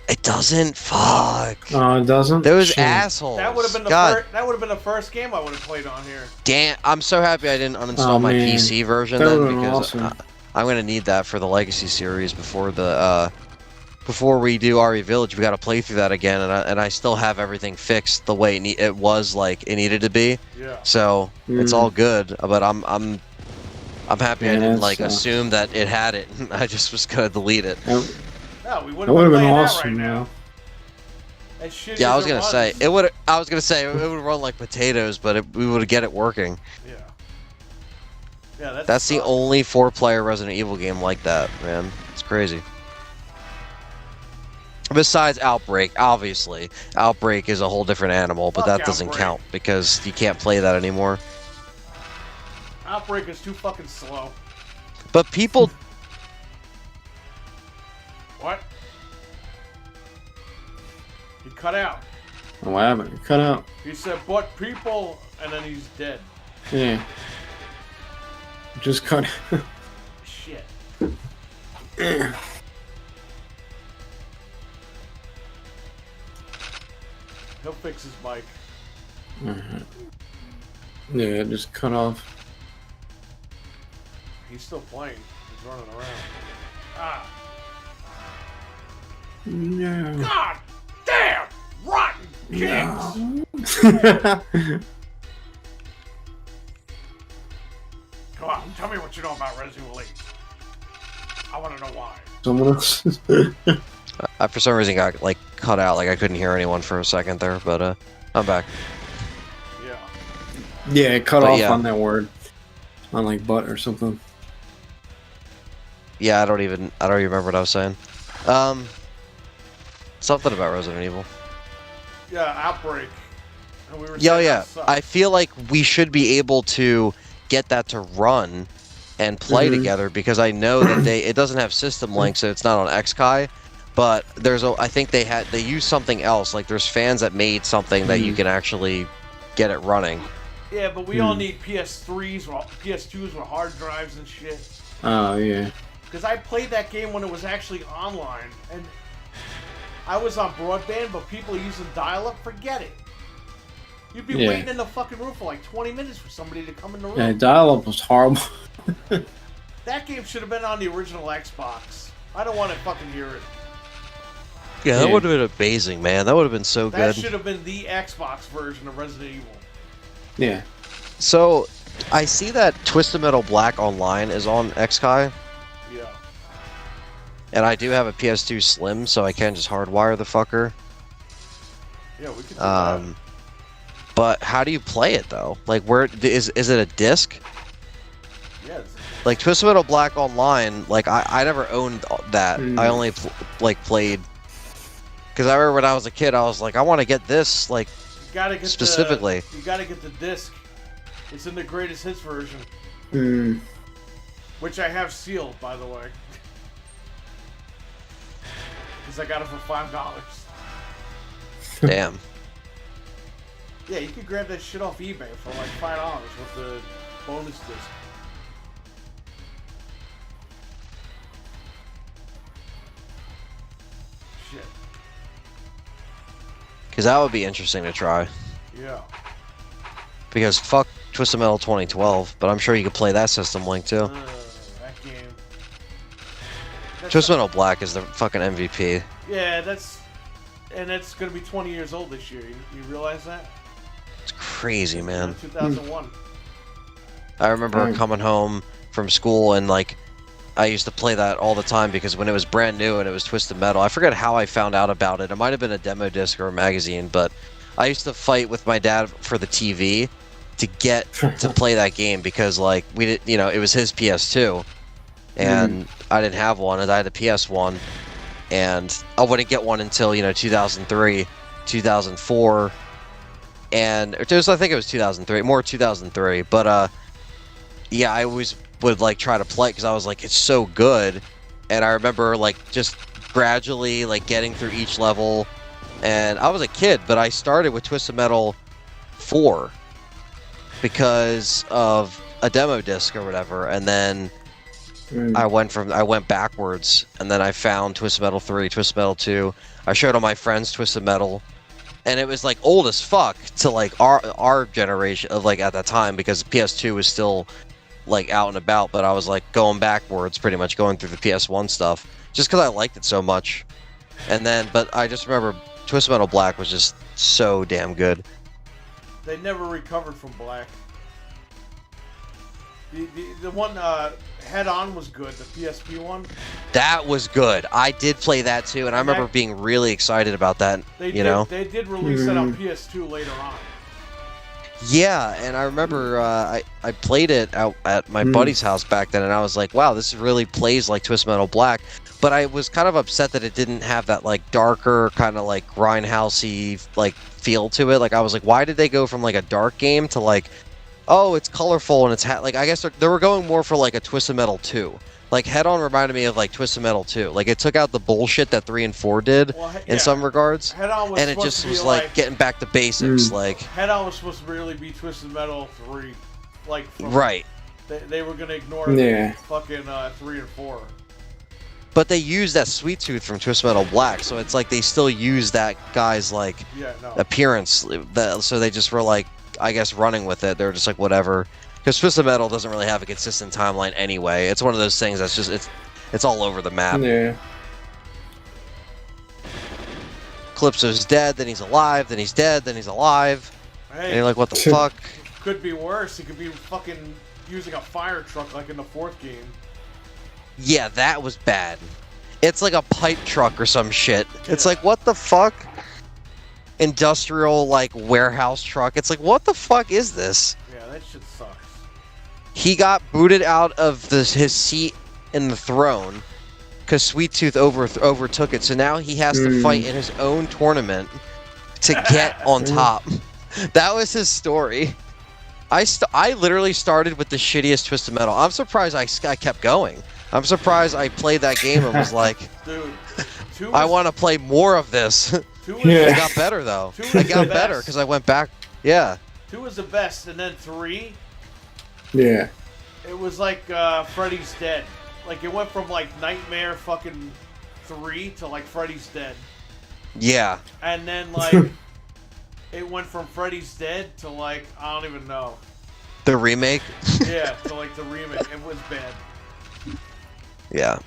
It doesn't. Fuck. Oh, it doesn't. Those Shit. assholes. That would have been the God first. That would have been the first game I would have played on here. damn! I'm so happy I didn't uninstall Oh, my man. PC version That then would've been because awesome. I'm gonna need that for the Legacy series before the before we do RE Village. We got to play through that again, and I still have everything fixed the way it was like it needed to be. Yeah. So it's Mm. all good. But I'm happy I Yeah, didn't that like sucks. assume that it had it. I just was gonna delete it. That, No, we would that have would have been playing awesome, that right now. though. As shitty Yeah, I as was it gonna say it would. I was gonna say it would run like potatoes, but we would get it working. Yeah. Yeah, That's the only 4-player Resident Evil game like that, man. It's crazy. Besides Outbreak, obviously. Outbreak is a whole different animal, but Fuck that doesn't Outbreak. count because you can't play that anymore. Outbreak is too fucking slow. But people, What? He cut out. Oh, what happened? Cut out. He said, "But people," and then he's dead. Yeah. Just cut. Shit. He'll fix his mic. Yeah, just cut off. He's still playing. He's running around. Ah. No. God damn! Rotten kings! Come on, tell me what you know about Resident Evil 8. I want to know why. Someone else. I for some reason got like cut out, like I couldn't hear anyone for a second there. But I'm back. Yeah. Yeah, it cut But off yeah. on that word. On like butt or something. Yeah, I don't even remember what I was saying. Something about Resident Evil. Yeah, Outbreak. And we were Yeah, saying yeah. that sucks. I feel like we should be able to get that to run and play Mhm. together because I know that it doesn't have system link, so it's not on XKai. But I think they used something else. Like there's fans that made something that you can actually get it running. Yeah, but we all need PS3s or PS2s with hard drives and shit. Oh, yeah. Because I played that game when it was actually online, and I was on broadband, but people using dial-up, forget it. You'd be Yeah. waiting in the fucking room for like 20 minutes for somebody to come in the room. Yeah, dial-up was horrible. That game should have been on the original Xbox. I don't want to fucking hear it. Yeah, that Yeah. would have been amazing, man. That would have been so That good. should have been the Xbox version of Resident Evil. Yeah. So, I see that Twisted Metal Black Online is on XKai, Yeah. and I do have a PS2 Slim, so I can just hardwire the fucker. Yeah, we could do But how do you play it though? Like, where is it a disc? that. Yeah, it's- Like Twisted Metal Black Online, like I never owned that. Mm. I only played because I remember when I was a kid, I was like, I want to get this. Like, you gotta get Specifically. You gotta get the disc. It's in the greatest hits version, Mm. which I have sealed, by the way. Because I got it for $5. damn. Yeah, you could grab that shit off eBay for like $5 with the bonus disc. Shit. Because that would be interesting to try. Yeah. Because fuck Twisted Metal 2012, but I'm sure you could play that system link too. That game. That's Twisted Metal Black is the fucking MVP. Yeah, that's gonna be 20 years old this year. You realize that? It's crazy, man. 2001. I remember Dang. coming home from school and like I used to play that all the time because when it was brand new and it was Twisted Metal, I forget how I found out about it. It might have been a demo disc or a magazine, but I used to fight with my dad for the TV to get to play that game because like we did, it was his PS2 and I didn't have one and I had a PS1 and I wouldn't get one until 2003, 2004, and I think it was 2003, more 2003, but yeah, I always would like try to play because I was like, it's so good, and I remember like just gradually like getting through each level, and I was a kid, but I started with Twisted Metal 4 because of a demo disc or whatever, and then I went backwards, and then I found Twisted Metal 3, Twisted Metal 2. I showed all my friends Twisted Metal, and it was like old as fuck to like our generation of like at that time, because PS2 was still like out and about, but I was like going backwards, pretty much going through the PS1 stuff, just because I liked it so much. And then, but I just remember Twisted Metal Black was just so damn good. They never recovered from Black. The one Head On was good, the PSP one. That was good. I did play that too, and I remember being really excited about that. They did release it on PS2 later on. Yeah, and I remember I played it out at my buddy's house back then, and I was like, wow, this really plays like Twisted Metal Black. But I was kind of upset that it didn't have that like darker kind of like grindhousey like feel to it. Like I was like, why did they go from like a dark game to like, oh, it's colorful and it's like, I guess they were going more for like a Twisted Metal 2. Like Head On reminded me of like Twisted Metal 2. Like it took out the bullshit that 3 and 4 did in some regards, Head On was and it just was like getting back to basics. Like Head On was supposed to really be Twisted Metal 3, like right. They were gonna ignore the fucking 3 and 4. But they used that Sweet Tooth from Twisted Metal Black, so it's like they still use that guy's like appearance. So they just were like, I guess, running with it. They're just like, whatever. Because Twisted Metal doesn't really have a consistent timeline anyway. It's one of those things that's just it's all over the map. Yeah. Calypso's dead, then he's alive, then he's dead, then he's alive. Hey, and you're like, what the fuck? Could be worse. He could be fucking using a fire truck like in the 4th game. Yeah, that was bad. It's like a pipe truck or some shit. Yeah. It's like, what the fuck? Industrial, like, warehouse truck. It's like, what the fuck is this? Yeah, that shit sucks. He got booted out of his seat in the throne because Sweet Tooth overtook it. So now he has to fight in his own tournament to get on top. That was his story. I literally started with the shittiest Twisted Metal. I'm surprised I kept going. I'm surprised I played that game and was like, dude, I want to play more of this. I got better though. I got better because I went back. Yeah. 2 was the best, and then 3. Yeah. It was like Freddy's Dead. Like it went from like Nightmare fucking 3 to like Freddy's Dead. Yeah. And then like it went from Freddy's Dead to like I don't even know. The remake. Yeah, to like the remake. It was bad. Yeah.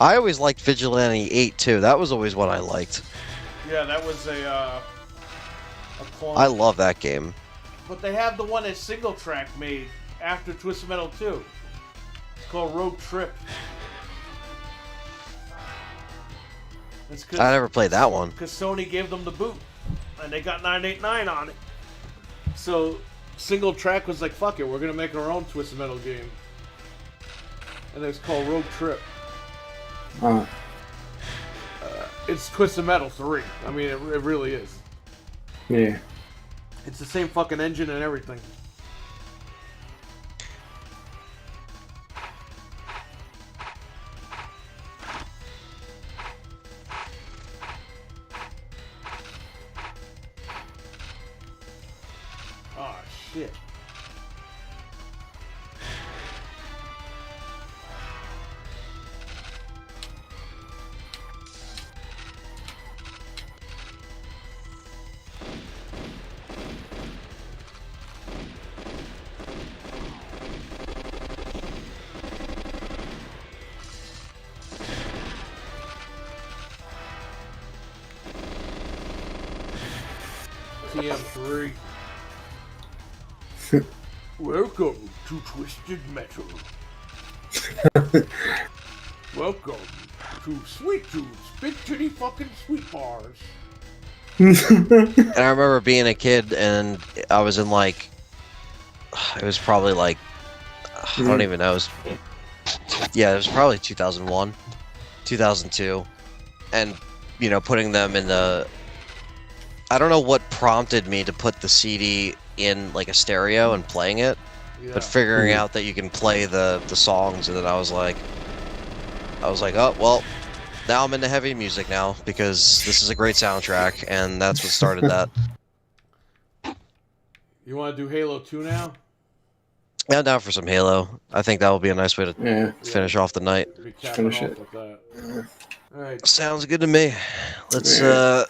I always liked Vigilante 8 too. That was always what I liked. Yeah, that was a clone. I love that game. But they have the one that Single Track made after Twisted Metal 2. It's called Road Trip. I never played that one. Because Sony gave them the boot. And they got 989 on it. So Single Track was like, fuck it, we're going to make our own Twisted Metal game. And it's called Road Trip. It's Twisted Metal 3. I mean, it really is. Yeah. It's the same fucking engine and everything. Oh, shit. TM3. Welcome to Twisted Metal. Welcome to Sweet Tooth's Big Titty Fucking Sweet Bars. And I remember being a kid and I was in like, it was probably like, I don't even know. It was probably 2001, 2002. And, you know, putting them in the, I don't know what prompted me to put the CD in like a stereo and playing it, but figuring out that you can play the songs, and then I was like, oh well, now I'm into heavy music now because this is a great soundtrack, and that's what started that. You want to do Halo 2 now? Yeah, I'm down for some Halo. I think that will be a nice way to Yeah. finish off the night. Be capping Finish off it. with that. Alright. Sounds good to me. Let's. Yeah.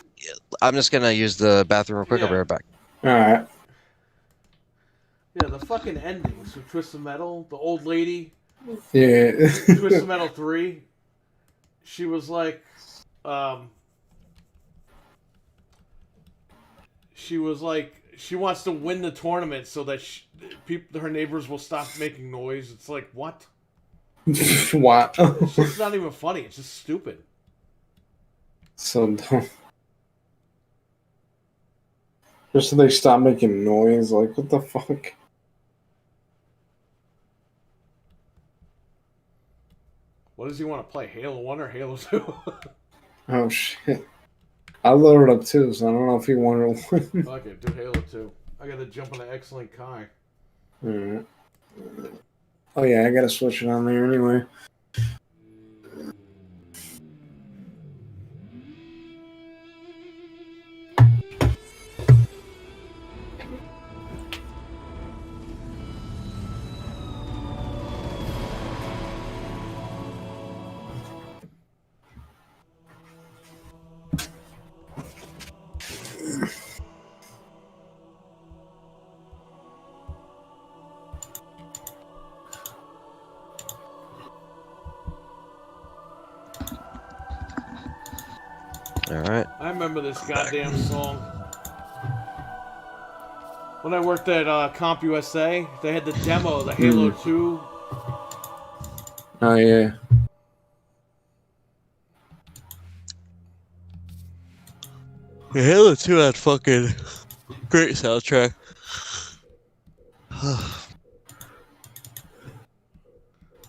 I'm just gonna use the bathroom real quick. I'll be Yeah. right back. All right. Yeah, the fucking endings from Twisted Metal, the old lady, Yeah. Twisted Metal 3, she was like, she wants to win the tournament so that her neighbors will stop making noise. It's like, what? What? It's just not even funny. It's just stupid. So dumb. Just so they stop making noise. Like, what the fuck? What does he want to play? Halo 1 or Halo 2? Oh shit! I loaded up too, so I don't know if he wanted to win. Fuck it, do Halo 2. I gotta jump on an X-Link Kai. Alright. Oh yeah, I gotta switch it on there anyway. All right. I remember this goddamn song. When I worked at CompUSA, they had the demo, the Halo 2. Oh yeah. Halo 2 had fucking great soundtrack.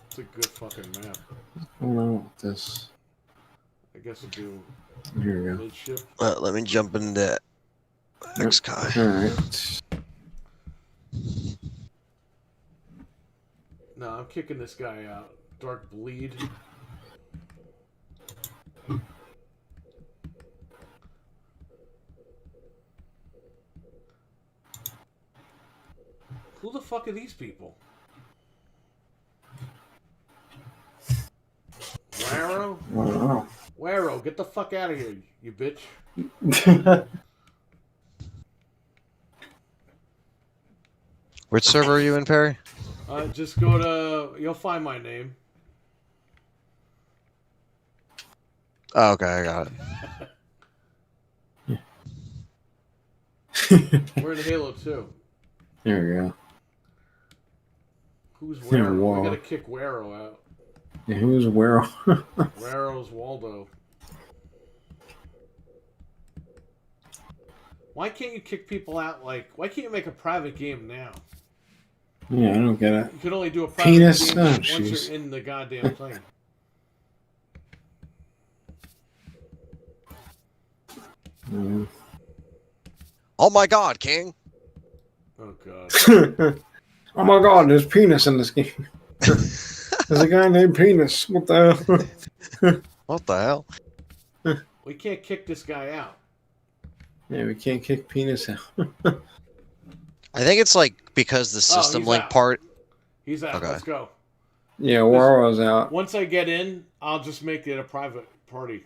It's a good fucking map. I don't know what this. I guess we'll do Here we go. midship. Let me jump into XCai. Alright. No, I'm kicking this guy out. Dark Bleed. Who the fuck are these people? Waro? Wow. Waro, get the fuck out of here, you bitch. Which server are you in, Perry? Just go to... You'll find my name. Oh, okay, I got it. We're in Halo 2. There we go. Who's Yeah, Waro? Waro. We gotta kick Waro out. Yeah, who's where? Waro's Waldo. Why can't you kick people out like... Why can't you make a private game now? Yeah, I don't get it. You can only do a private Penis? game Oh, once jeez. you're in the goddamn thing. Mm. Oh my God, King! Oh god. Oh my god, there's penis in this game. There's a guy named Penis. What the hell? What the hell? We can't kick this guy out. Yeah, we can't kick Penis out. I think it's like because the system he's link out. part. He's out. Okay. Let's go. Yeah, Waro's out. Once I get in, I'll just make it a private party.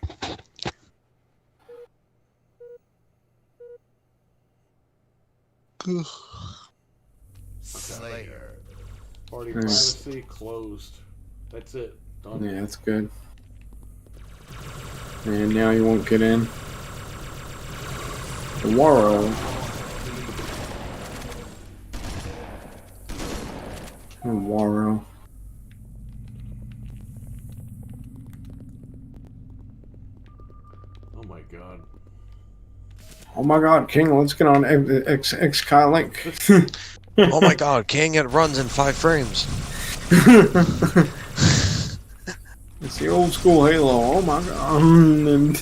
Slayer. Party Nice. privacy closed. That's it. Done. Yeah, that's good. And now you won't get in. Waro. Waro. Oh my god. Oh my god, King, let's get on X-Kai Link. Oh my God, King! It runs in 5 frames. It's the old school Halo. Oh my god. And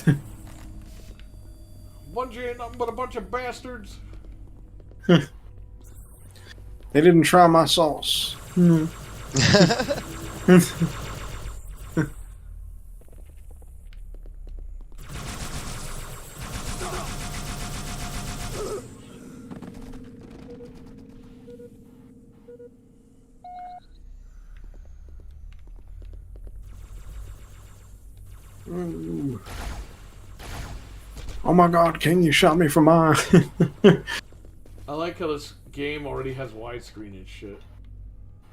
Bungie ain't nothing but a bunch of bastards. they didn't try my sauce. Ooh. Oh my god, King, you shot me from mine. I like how this game already has widescreen and shit.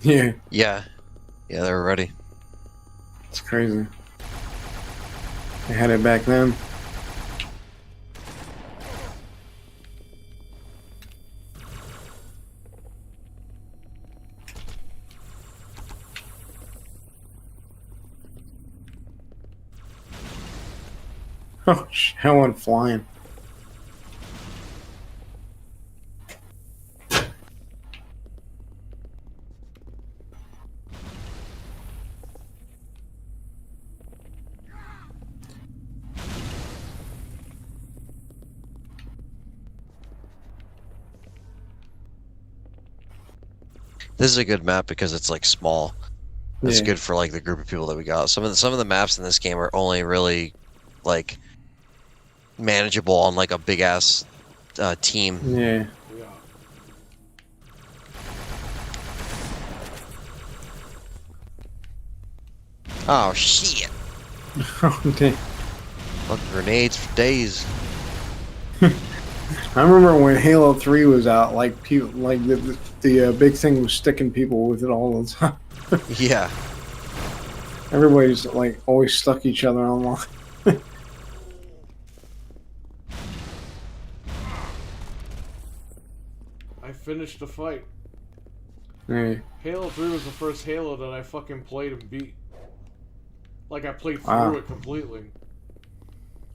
Yeah, Yeah. Yeah, they were ready. it's crazy. They had it back then. Oh, I went flying. This is a good map because it's like small. It's Yeah. good for like the group of people that we got. Some of the maps in this game are only really like manageable on like a big ass team. Yeah. Yeah. Oh shit! Okay. Fucking grenades for days. I remember when Halo 3 was out, like people, like the big thing was sticking people with it all the time. Yeah. Everybody's like always stuck each other online. I finished the fight. Yeah. Halo 3 was the first Halo that I fucking played and beat. Like, I played through Wow. it completely.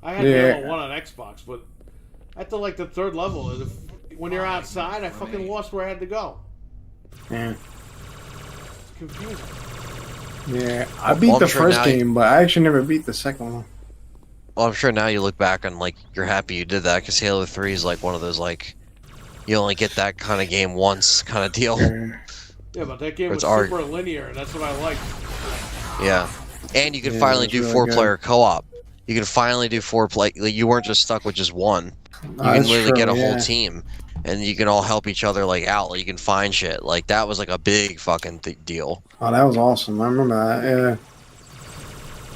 I had Yeah. Halo 1 on Xbox, but at like the third level, when you're outside, I fucking lost where I had to go. Yeah. It's confusing. Yeah. I beat Well, I'm the sure first now game, but I actually never beat the second one. Well, I'm sure now you look back and like you're happy you did that because Halo 3 is like one of those like you only get that kind of game once kind of deal. Yeah. Yeah, but that game It's was art. super linear, and that's what I liked. Yeah, and you can Yeah, finally it's do really 4-player co-op. You can finally do 4-play. Like, you weren't just stuck with just one. You can literally get a whole team, and you can all help each other like out. Like, you can find shit. Like that was like a big fucking deal. Oh, that was awesome. I remember that. Yeah.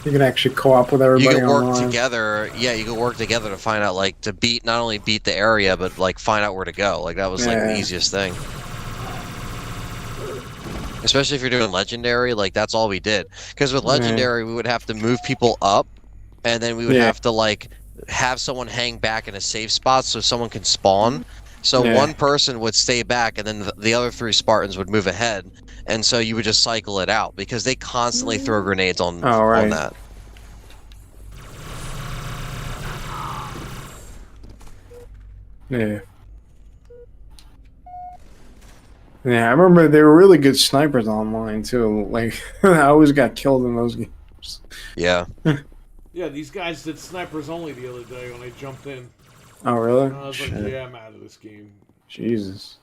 You can actually co-op with everybody You can work online. together. Yeah, you can work together to find out like to beat not only beat the area but like find out where to go. Like that was like the Yeah. easiest thing. Especially if you're doing legendary, like that's all we did. Because with legendary, we would have to move people up, and then we would Yeah. have to like have someone hang back in a safe spot so someone can spawn. So Yeah. one person would stay back, and then the other 3 Spartans would move ahead, and so you would just cycle it out because they constantly throw grenades on Oh, right. on that. Yeah. Yeah, I remember they were really good snipers online too. Like I always got killed in those games. Yeah. Yeah, these guys did snipers only the other day when I jumped in. Oh really? And I was like, Shit. yeah, I'm out of this game. Jesus.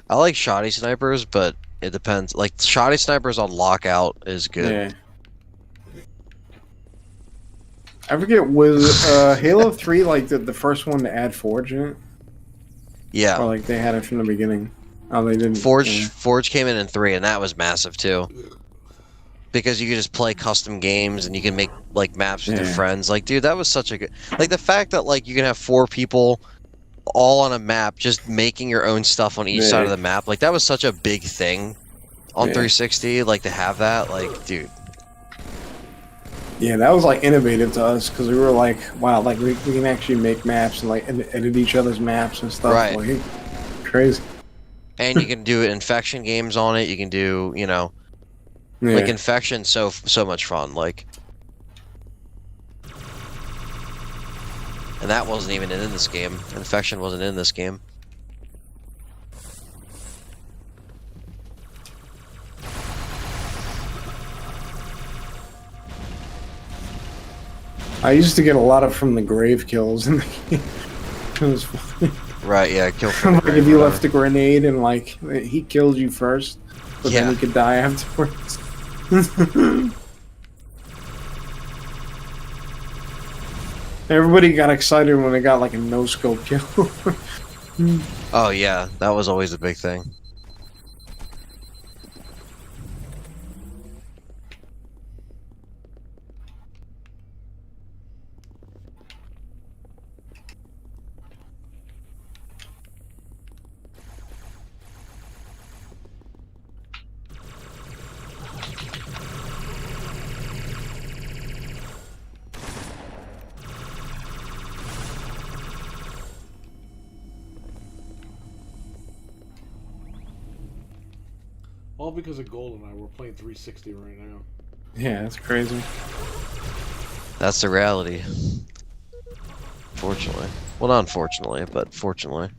I like shoddy snipers, but it depends. Like shoddy snipers on lockout is good. Yeah. I forget, was Halo 3 like the first one to add Forge in it? Yeah. Or like they had it from the beginning? Oh, they didn't. Forge Yeah. Forge came in 3, and that was massive too. Because you could just play custom games and you can make like maps with your Yeah. friends. Like, dude, that was such a good. Like the fact that like you can have 4 people all on a map just making your own stuff on each Yeah. side of the map. Like that was such a big thing on Yeah. 360. Like to have that, like, dude. Yeah, that was like innovative to us because we were like, wow, like we can actually make maps and like edit each other's maps and stuff. Right. Like, crazy. And you can do infection games on it. You can do, you know, Yeah. like infection. So much fun. Like. And that wasn't even in this game. Infection wasn't in this game. I used to get a lot of from the grave kills in the game. It was funny. Right, yeah, kill from the Like grave, if you whatever. left a grenade and like he killed you first, but Yeah. then he could die afterwards. Everybody got excited when they got like a no scope kill. Oh yeah, that was always the big thing. All because of GoldenEye. We're playing 360 right now. Yeah, that's crazy. That's the reality. Fortunately. Well, not unfortunately, but fortunately.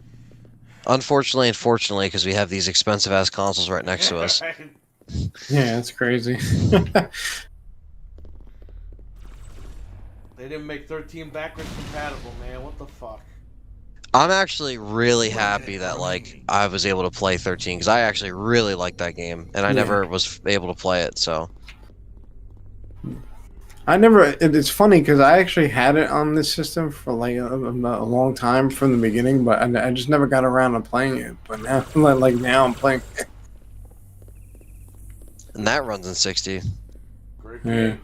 Unfortunately and fortunately, because we have these expensive-ass consoles right next to us. Yeah, that's crazy. They didn't make 13 backwards compatible, man. What the fuck? I'm actually really happy that, like, I was able to play 13, because I actually really liked that game, and I Yeah. never was able to play it, so... I never. It's funny because I actually had it on this system for like a long time from the beginning, but I just never got around to playing it. But now, like now, I'm playing. And that runs in 60. Great Yeah. game.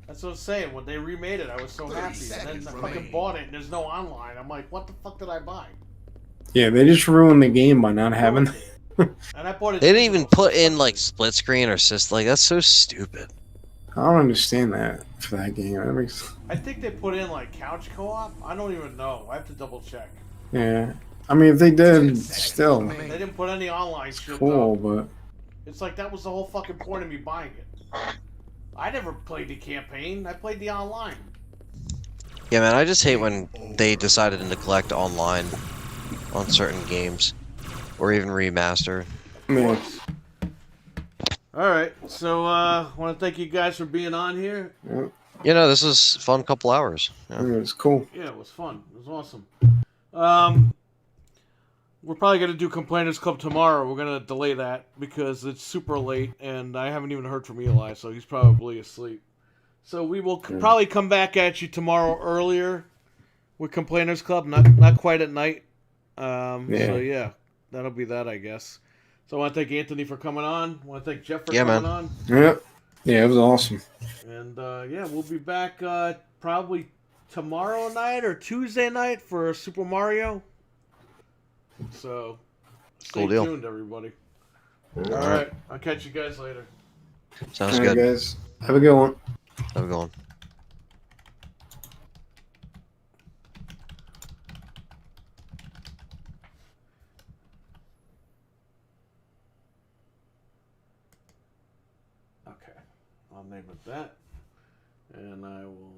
That's what I'm saying. When they remade it, I was so happy. And then I fucking bought it, and there's no online. I'm like, what the fuck did I buy? Yeah, they just ruined the game by not having. And I bought it. They didn't even digital, so put in, fuck like, it. split screen or system. Like, that's so stupid. I don't understand that for that game. That makes. I think they put in like couch co-op. I don't even know. I have to double check. Yeah, I mean, if they did, still They didn't put any online shit cool, though. but It's like that was the whole fucking point of me buying it. I never played the campaign. I played the online. Yeah, man, I just hate when they decided to neglect online on certain games. Or even remaster. yeah, All right, so I want to thank you guys for being on here. yeah, You know, this was a fun couple hours. Yeah. it's cool. Yeah, it was fun. It was awesome. We're probably gonna do Complainers Club tomorrow. We're gonna delay that because it's super late, and I haven't even heard from Eli, so he's probably asleep. So we will probably come back at you tomorrow earlier with Complainers Club, not quite at night. So yeah, that'll be that, I guess. So I want to thank Anthony for coming on. I want to thank Jeff for coming on. Yeah, yeah, it was awesome. And yeah, we'll be back probably tomorrow night or Tuesday night for Super Mario. So stay tuned, everybody. All right, I'll catch you guys later. Sounds All right, good. guys. Have a good one. Have a good one. Okay, I'll name it that, and I will